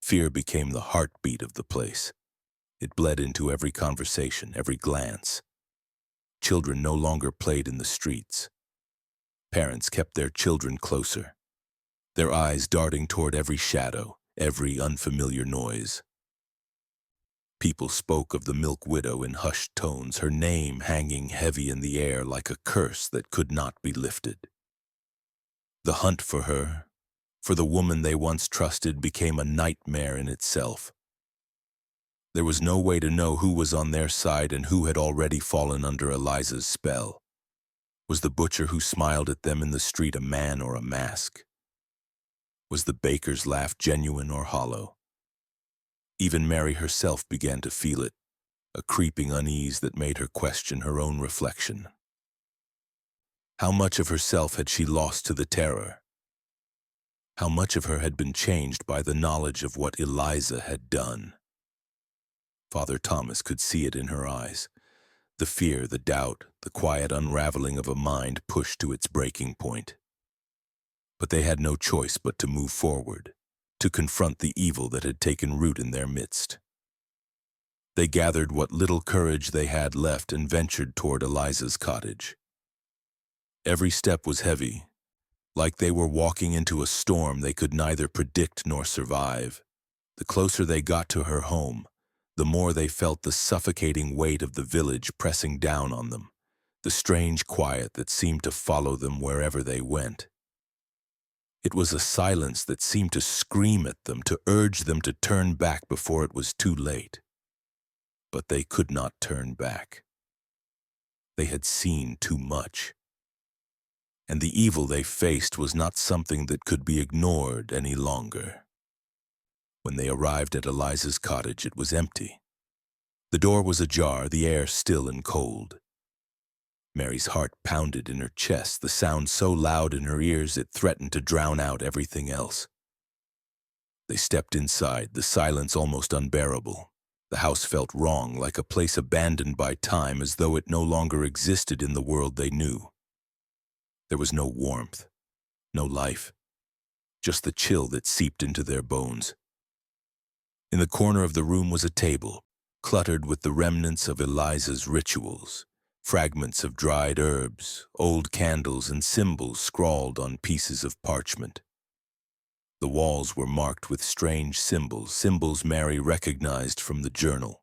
Fear became the heartbeat of the place. It bled into every conversation, every glance. Children no longer played in the streets. Parents kept their children closer, their eyes darting toward every shadow, every unfamiliar noise. People spoke of the milk widow in hushed tones, her name hanging heavy in the air like a curse that could not be lifted. The hunt for her, for the woman they once trusted, became a nightmare in itself. There was no way to know who was on their side and who had already fallen under Eliza's spell. Was the butcher who smiled at them in the street a man or a mask? Was the baker's laugh genuine or hollow? Even Mary herself began to feel it, a creeping unease that made her question her own reflection. How much of herself had she lost to the terror? How much of her had been changed by the knowledge of what Eliza had done? Father Thomas could see it in her eyes. The fear, the doubt, the quiet unraveling of a mind pushed to its breaking point. But they had no choice but to move forward, to confront the evil that had taken root in their midst. They gathered what little courage they had left and ventured toward Eliza's cottage. Every step was heavy, like they were walking into a storm they could neither predict nor survive. The closer they got to her home, the more they felt the suffocating weight of the village pressing down on them, the strange quiet that seemed to follow them wherever they went. It was a silence that seemed to scream at them, to urge them to turn back before it was too late. But they could not turn back. They had seen too much. And the evil they faced was not something that could be ignored any longer. When they arrived at Eliza's cottage, it was empty. The door was ajar, the air still and cold. Mary's heart pounded in her chest, the sound so loud in her ears it threatened to drown out everything else. They stepped inside, the silence almost unbearable. The house felt wrong, like a place abandoned by time, as though it no longer existed in the world they knew. There was no warmth, no life, just the chill that seeped into their bones. In the corner of the room was a table, cluttered with the remnants of Eliza's rituals, fragments of dried herbs, old candles, and symbols scrawled on pieces of parchment. The walls were marked with strange symbols, symbols Mary recognized from the journal.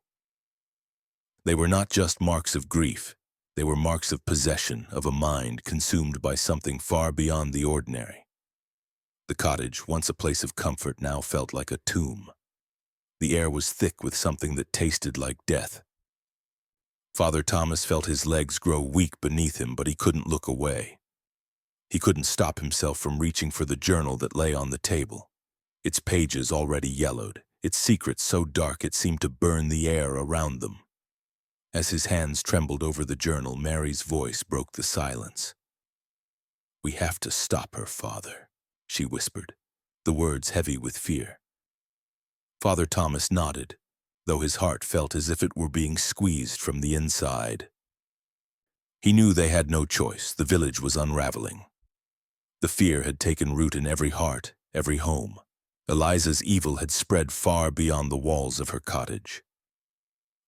They were not just marks of grief, they were marks of possession, of a mind consumed by something far beyond the ordinary. The cottage, once a place of comfort, now felt like a tomb. The air was thick with something that tasted like death. Father Thomas felt his legs grow weak beneath him, but he couldn't look away. He couldn't stop himself from reaching for the journal that lay on the table, its pages already yellowed, its secrets so dark it seemed to burn the air around them. As his hands trembled over the journal, Mary's voice broke the silence. "We have to stop her, Father," she whispered, the words heavy with fear. Father Thomas nodded, though his heart felt as if it were being squeezed from the inside. He knew they had no choice. The village was unraveling. The fear had taken root in every heart, every home. Eliza's evil had spread far beyond the walls of her cottage.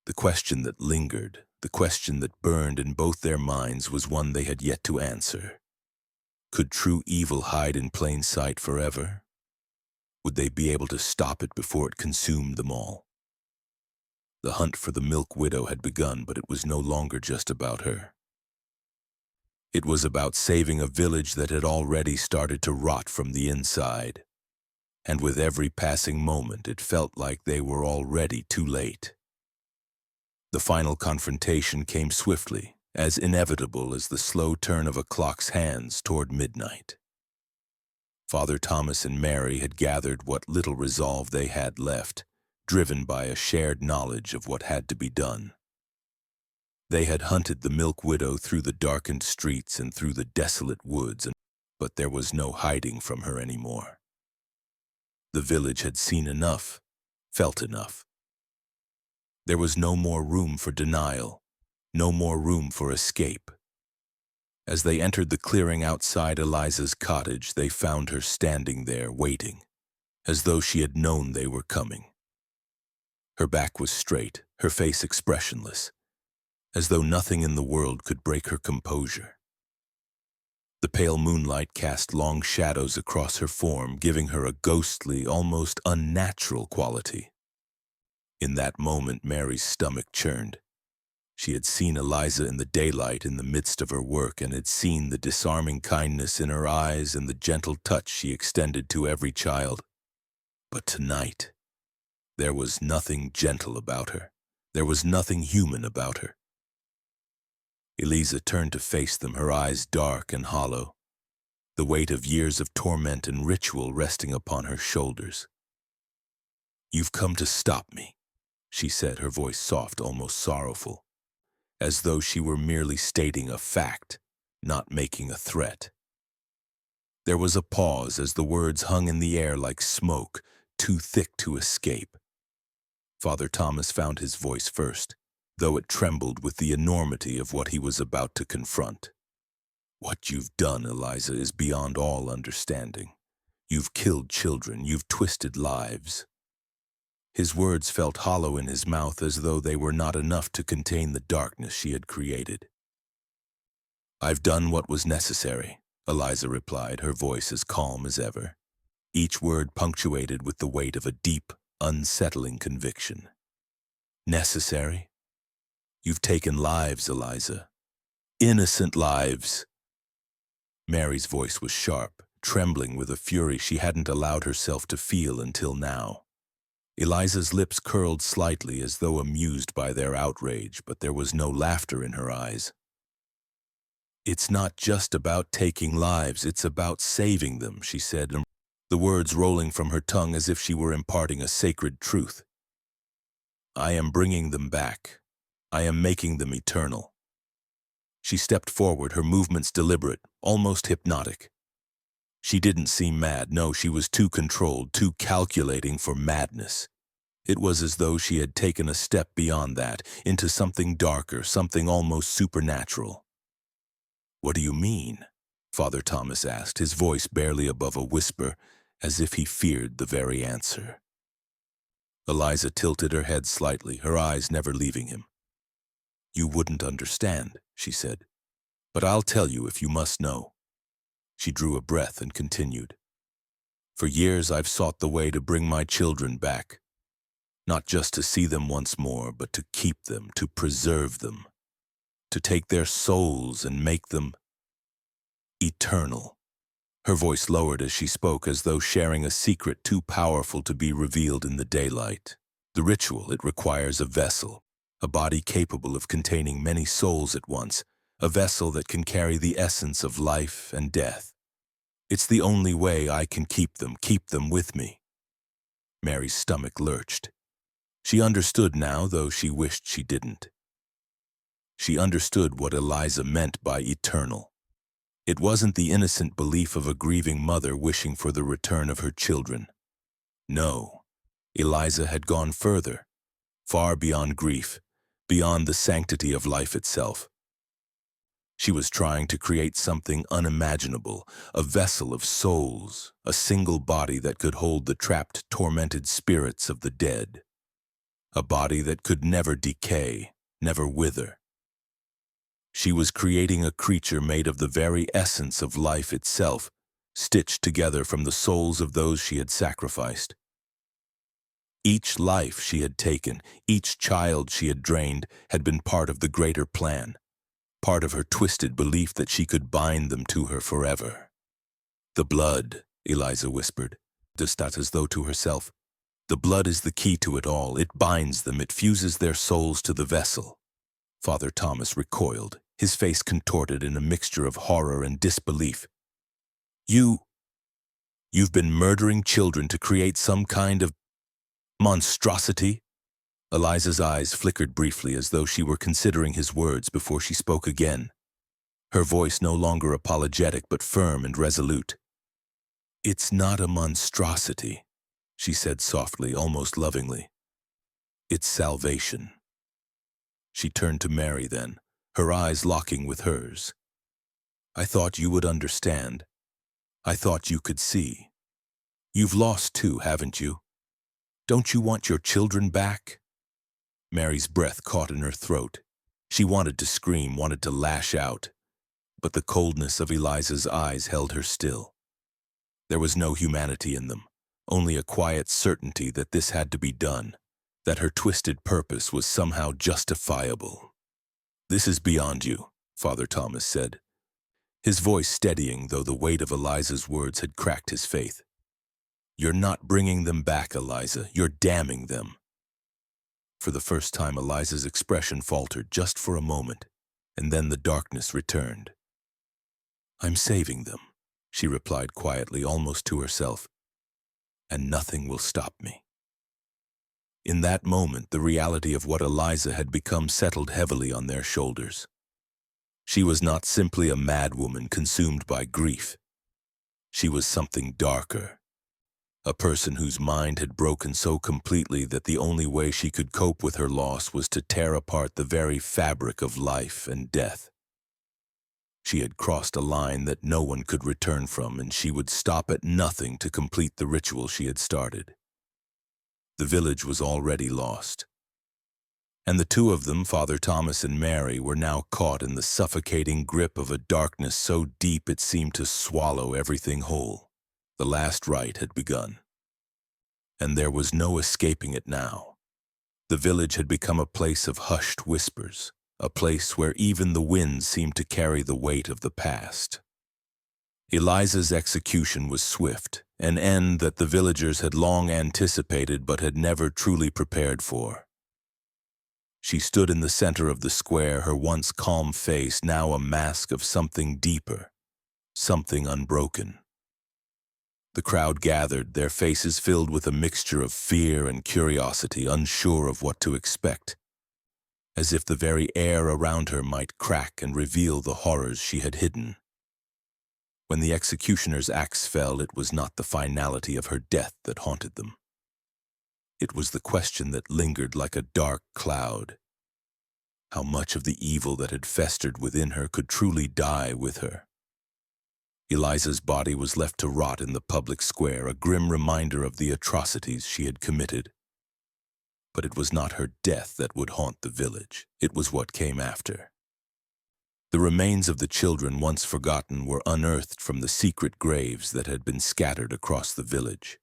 The question that lingered, the question that burned in both their minds was one they had yet to answer. Could true evil hide in plain sight forever? Would they be able to stop it before it consumed them all? The hunt for the milk widow had begun, but it was no longer just about her. It was about saving a village that had already started to rot from the inside. And with every passing moment, it felt like they were already too late. The final confrontation came swiftly, as inevitable as the slow turn of a clock's hands toward midnight. Father Thomas and Mary had gathered what little resolve they had left, driven by a shared knowledge of what had to be done. They had hunted the milk widow through the darkened streets and through the desolate woods, but there was no hiding from her anymore. The village had seen enough, felt enough. There was no more room for denial, no more room for escape. As they entered the clearing outside Eliza's cottage, they found her standing there waiting, as though she had known they were coming. Her back was straight, her face expressionless, as though nothing in the world could break her composure. The pale moonlight cast long shadows across her form, giving her a ghostly, almost unnatural quality. In that moment, Mary's stomach churned. She had seen Eliza in the daylight in the midst of her work and had seen the disarming kindness in her eyes and the gentle touch she extended to every child. But tonight, there was nothing gentle about her. There was nothing human about her. Eliza turned to face them, her eyes dark and hollow, the weight of years of torment and ritual resting upon her shoulders. "You've come to stop me," she said, her voice soft, almost sorrowful, as though she were merely stating a fact, not making a threat. There was a pause as the words hung in the air like smoke, too thick to escape. Father Thomas found his voice first, though it trembled with the enormity of what he was about to confront. "What you've done, Eliza, is beyond all understanding. You've killed children, you've twisted lives." His words felt hollow in his mouth, as though they were not enough to contain the darkness she had created. "I've done what was necessary," Eliza replied, her voice as calm as ever, each word punctuated with the weight of a deep, unsettling conviction. "Necessary? You've taken lives, Eliza. Innocent lives." Mary's voice was sharp, trembling with a fury she hadn't allowed herself to feel until now. Eliza's lips curled slightly as though amused by their outrage, but there was no laughter in her eyes. "It's not just about taking lives, it's about saving them," she said, the words rolling from her tongue as if she were imparting a sacred truth. "I am bringing them back. I am making them eternal." She stepped forward, her movements deliberate, almost hypnotic. She didn't seem mad. No, she was too controlled, too calculating for madness. It was as though she had taken a step beyond that, into something darker, something almost supernatural. "What do you mean?" Father Thomas asked, his voice barely above a whisper, as if he feared the very answer. Eliza tilted her head slightly, her eyes never leaving him. "You wouldn't understand," she said, "but I'll tell you if you must know." She drew a breath and continued. "For years I've sought the way to bring my children back, not just to see them once more, but to keep them, to preserve them, to take their souls and make them eternal." Her voice lowered as she spoke, as though sharing a secret too powerful to be revealed in the daylight. "The ritual, it requires a vessel, a body capable of containing many souls at once, a vessel that can carry the essence of life and death. It's the only way I can keep them with me." Mary's stomach lurched. She understood now, though she wished she didn't. She understood what Eliza meant by eternal. It wasn't the innocent belief of a grieving mother wishing for the return of her children. No, Eliza had gone further, far beyond grief, beyond the sanctity of life itself. She was trying to create something unimaginable, a vessel of souls, a single body that could hold the trapped, tormented spirits of the dead. A body that could never decay, never wither. She was creating a creature made of the very essence of life itself, stitched together from the souls of those she had sacrificed. Each life she had taken, each child she had drained, had been part of the greater plan, part of her twisted belief that she could bind them to her forever. "The blood," Eliza whispered, just that as though to herself. "The blood is the key to it all. It binds them, it fuses their souls to the vessel." Father Thomas recoiled, his face contorted in a mixture of horror and disbelief. You've been murdering children to create some kind of monstrosity?" Eliza's eyes flickered briefly as though she were considering his words before she spoke again, her voice no longer apologetic but firm and resolute. "It's not a monstrosity," she said softly, almost lovingly. "It's salvation." She turned to Mary then, her eyes locking with hers. "I thought you would understand. I thought you could see. You've lost too, haven't you? Don't you want your children back?" Mary's breath caught in her throat. She wanted to scream, wanted to lash out, but the coldness of Eliza's eyes held her still. There was no humanity in them, only a quiet certainty that this had to be done, that her twisted purpose was somehow justifiable. "This is beyond you," Father Thomas said, his voice steadying though the weight of Eliza's words had cracked his faith. "You're not bringing them back, Eliza. You're damning them." For the first time, Eliza's expression faltered just for a moment, and then the darkness returned. "I'm saving them," she replied quietly, almost to herself, "and nothing will stop me." In that moment, the reality of what Eliza had become settled heavily on their shoulders. She was not simply a madwoman consumed by grief. She was something darker. A person whose mind had broken so completely that the only way she could cope with her loss was to tear apart the very fabric of life and death. She had crossed a line that no one could return from, and she would stop at nothing to complete the ritual she had started. The village was already lost. And the two of them, Father Thomas and Mary, were now caught in the suffocating grip of a darkness so deep it seemed to swallow everything whole. The last rite had begun. And there was no escaping it now. The village had become a place of hushed whispers, a place where even the winds seemed to carry the weight of the past. Eliza's execution was swift, an end that the villagers had long anticipated but had never truly prepared for. She stood in the center of the square, her once calm face now a mask of something deeper, something unbroken. The crowd gathered, their faces filled with a mixture of fear and curiosity, unsure of what to expect, as if the very air around her might crack and reveal the horrors she had hidden. When the executioner's axe fell, it was not the finality of her death that haunted them. It was the question that lingered like a dark cloud. How much of the evil that had festered within her could truly die with her? Eliza's body was left to rot in the public square, a grim reminder of the atrocities she had committed. But it was not her death that would haunt the village. It was what came after. The remains of the children, once forgotten, were unearthed from the secret graves that had been scattered across the village.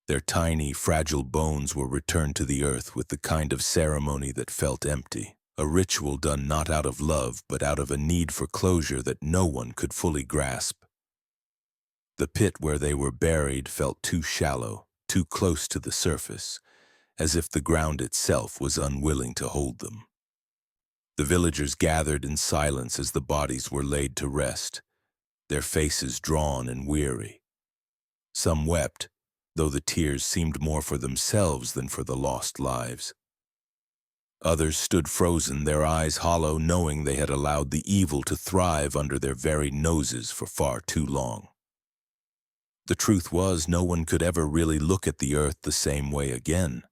Their tiny, fragile bones were returned to the earth with the kind of ceremony that felt empty, a ritual done not out of love but out of a need for closure that no one could fully grasp. The pit where they were buried felt too shallow, too close to the surface, as if the ground itself was unwilling to hold them. The villagers gathered in silence as the bodies were laid to rest, their faces drawn and weary. Some wept, though the tears seemed more for themselves than for the lost lives. Others stood frozen, their eyes hollow, knowing they had allowed the evil to thrive under their very noses for far too long. The truth was, no one could ever really look at the earth the same way again.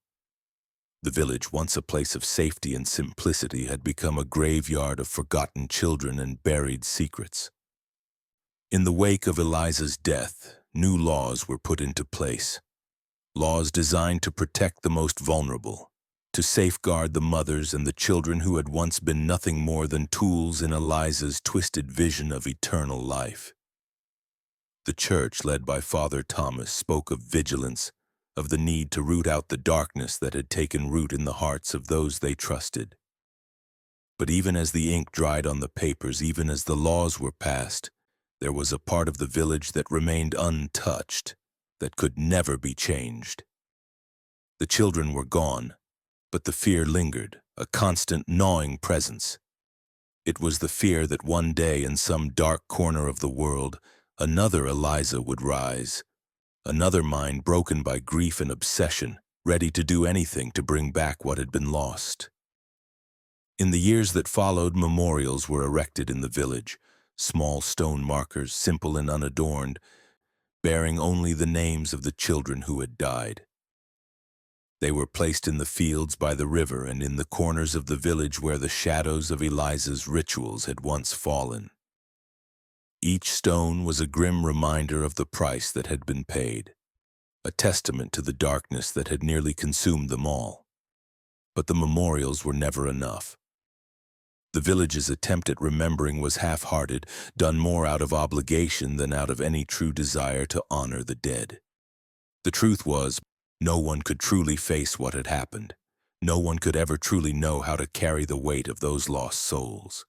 The village, once a place of safety and simplicity, had become a graveyard of forgotten children and buried secrets. In the wake of Eliza's death, new laws were put into place. Laws designed to protect the most vulnerable, to safeguard the mothers and the children who had once been nothing more than tools in Eliza's twisted vision of eternal life. The church, led by Father Thomas, spoke of vigilance, of the need to root out the darkness that had taken root in the hearts of those they trusted. But even as the ink dried on the papers, even as the laws were passed, there was a part of the village that remained untouched, that could never be changed. The children were gone, but the fear lingered, a constant gnawing presence. It was the fear that one day in some dark corner of the world, another Eliza would rise, another mind broken by grief and obsession, ready to do anything to bring back what had been lost. In the years that followed, memorials were erected in the village, small stone markers, simple and unadorned, bearing only the names of the children who had died. They were placed in the fields by the river and in the corners of the village where the shadows of Eliza's rituals had once fallen. Each stone was a grim reminder of the price that had been paid, a testament to the darkness that had nearly consumed them all. But the memorials were never enough. The village's attempt at remembering was half-hearted, done more out of obligation than out of any true desire to honor the dead. The truth was, no one could truly face what had happened. No one could ever truly know how to carry the weight of those lost souls.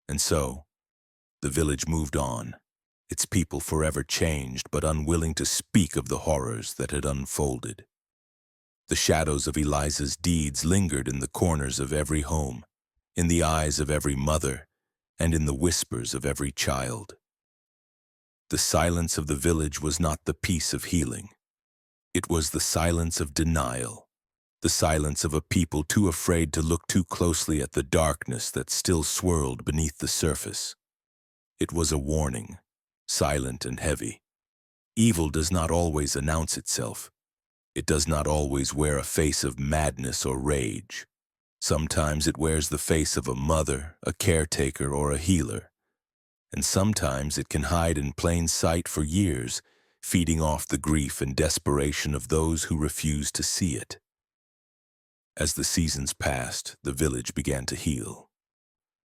And so, the village moved on, its people forever changed but unwilling to speak of the horrors that had unfolded. The shadows of Eliza's deeds lingered in the corners of every home, in the eyes of every mother, and in the whispers of every child. The silence of the village was not the peace of healing. It was the silence of denial, the silence of a people too afraid to look too closely at the darkness that still swirled beneath the surface. It was a warning, silent and heavy. Evil does not always announce itself. It does not always wear a face of madness or rage. Sometimes it wears the face of a mother, a caretaker, or a healer. And sometimes it can hide in plain sight for years, feeding off the grief and desperation of those who refuse to see it. As the seasons passed, the village began to heal.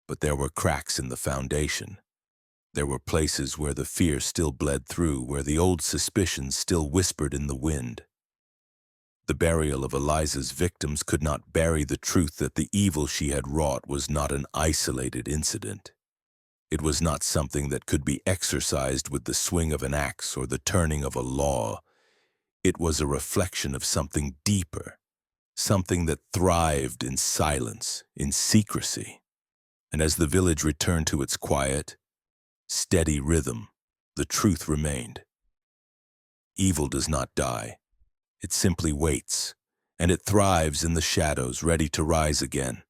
But there were cracks in the foundation. There were places where the fear still bled through, where the old suspicions still whispered in the wind. The burial of Eliza's victims could not bury the truth that the evil she had wrought was not an isolated incident. It was not something that could be exorcised with the swing of an axe or the turning of a law. It was a reflection of something deeper, something that thrived in silence, in secrecy. And as the village returned to its quiet, steady rhythm, the truth remained. Evil does not die. It simply waits, and it thrives in the shadows, ready to rise again.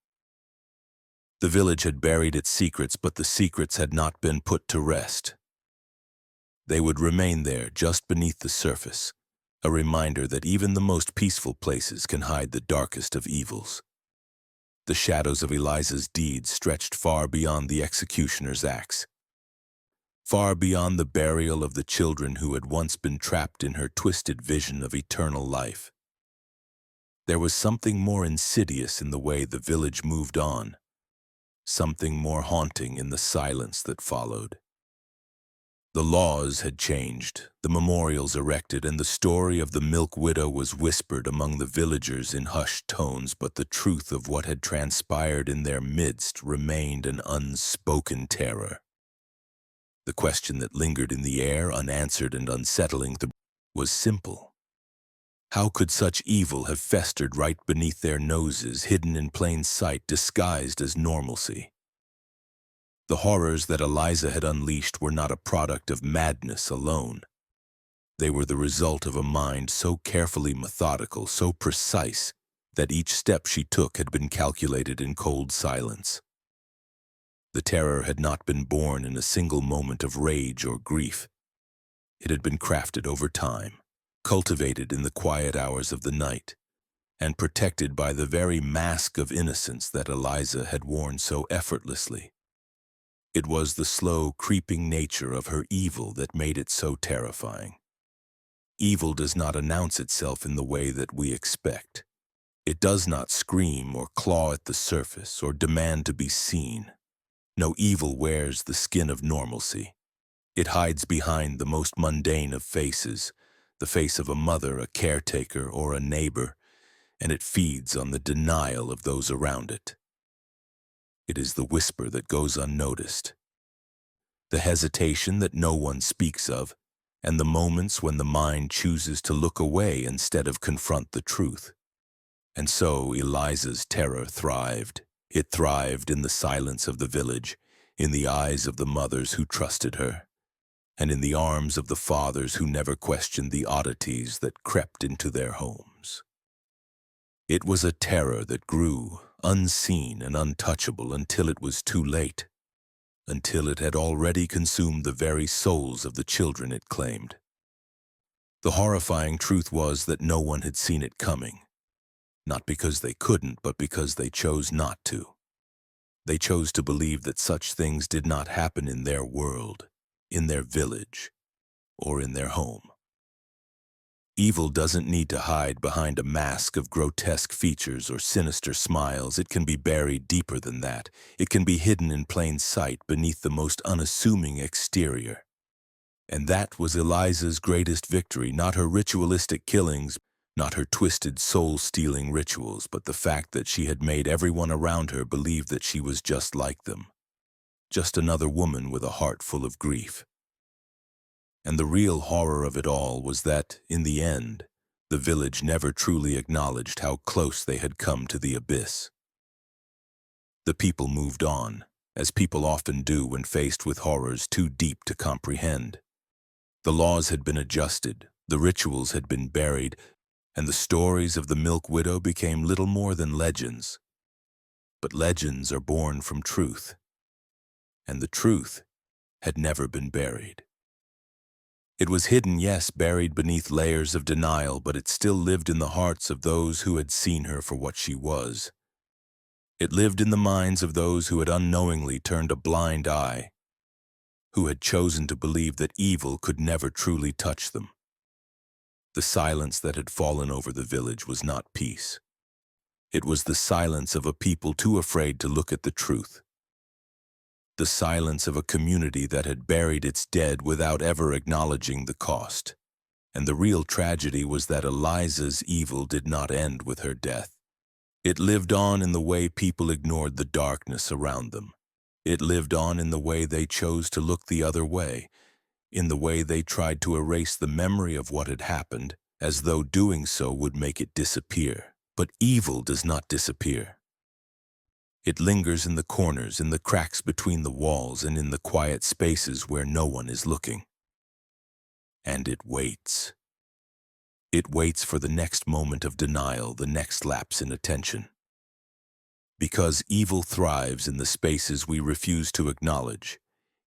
The village had buried its secrets, but the secrets had not been put to rest. They would remain there, just beneath the surface, a reminder that even the most peaceful places can hide the darkest of evils. The shadows of Eliza's deeds stretched far beyond the executioner's axe, far beyond the burial of the children who had once been trapped in her twisted vision of eternal life. There was something more insidious in the way the village moved on, something more haunting in the silence that followed. The laws had changed, the memorials erected, and the story of the milk widow was whispered among the villagers in hushed tones, but the truth of what had transpired in their midst remained an unspoken terror. The question that lingered in the air, unanswered and unsettling, was simple. How could such evil have festered right beneath their noses, hidden in plain sight, disguised as normalcy? The horrors that Eliza had unleashed were not a product of madness alone. They were the result of a mind so carefully methodical, so precise, that each step she took had been calculated in cold silence. The terror had not been born in a single moment of rage or grief. It had been crafted over time, cultivated in the quiet hours of the night, and protected by the very mask of innocence that Eliza had worn so effortlessly. It was the slow, creeping nature of her evil that made it so terrifying. Evil does not announce itself in the way that we expect. It does not scream or claw at the surface or demand to be seen. No, evil wears the skin of normalcy. It hides behind the most mundane of faces, the face of a mother, a caretaker, or a neighbor, and it feeds on the denial of those around it. It is the whisper that goes unnoticed, the hesitation that no one speaks of, and the moments when the mind chooses to look away instead of confront the truth. And so Eliza's terror thrived. It thrived in the silence of the village, in the eyes of the mothers who trusted her, and in the arms of the fathers who never questioned the oddities that crept into their homes. It was a terror that grew, unseen and untouchable, until it was too late, until it had already consumed the very souls of the children it claimed. The horrifying truth was that no one had seen it coming, not because they couldn't, but because they chose not to. They chose to believe that such things did not happen in their world, in their village, or in their home. Evil doesn't need to hide behind a mask of grotesque features or sinister smiles. It can be buried deeper than that. It can be hidden in plain sight beneath the most unassuming exterior. And that was Eliza's greatest victory, not her ritualistic killings, not her twisted soul-stealing rituals, but the fact that she had made everyone around her believe that she was just like them, just another woman with a heart full of grief. And the real horror of it all was that, in the end, the village never truly acknowledged how close they had come to the abyss. The people moved on, as people often do when faced with horrors too deep to comprehend. The laws had been adjusted, the rituals had been buried, and the stories of the Milk Widow became little more than legends. But legends are born from truth, and the truth had never been buried. It was hidden, yes, buried beneath layers of denial, but it still lived in the hearts of those who had seen her for what she was. It lived in the minds of those who had unknowingly turned a blind eye, who had chosen to believe that evil could never truly touch them. The silence that had fallen over the village was not peace. It was the silence of a people too afraid to look at the truth. The silence of a community that had buried its dead without ever acknowledging the cost. And the real tragedy was that Eliza's evil did not end with her death. It lived on in the way people ignored the darkness around them. It lived on in the way they chose to look the other way, in the way they tried to erase the memory of what had happened, as though doing so would make it disappear. But evil does not disappear. It lingers in the corners, in the cracks between the walls, and in the quiet spaces where no one is looking. And it waits. It waits for the next moment of denial, the next lapse in attention. Because evil thrives in the spaces we refuse to acknowledge,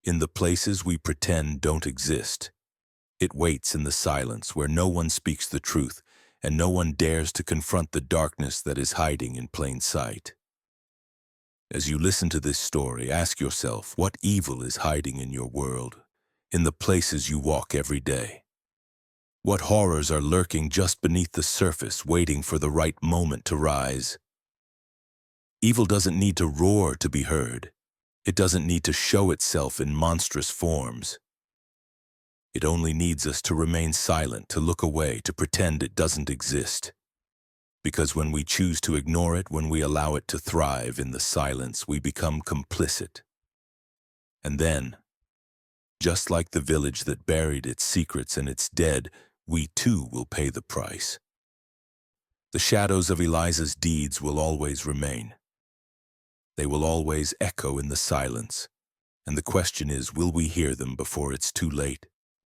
in the places we pretend don't exist. It waits in the silence where no one speaks the truth, and no one dares to confront the darkness that is hiding in plain sight. As you listen to this story, ask yourself, what evil is hiding in your world, in the places you walk every day? What horrors are lurking just beneath the surface, waiting for the right moment to rise? Evil doesn't need to roar to be heard. It doesn't need to show itself in monstrous forms. It only needs us to remain silent, to look away, to pretend it doesn't exist. Because when we choose to ignore it, when we allow it to thrive in the silence, we become complicit. And then, just like the village that buried its secrets and its dead, we too will pay the price. The shadows of Eliza's deeds will always remain. They will always echo in the silence. And the question is, will we hear them before it's too late?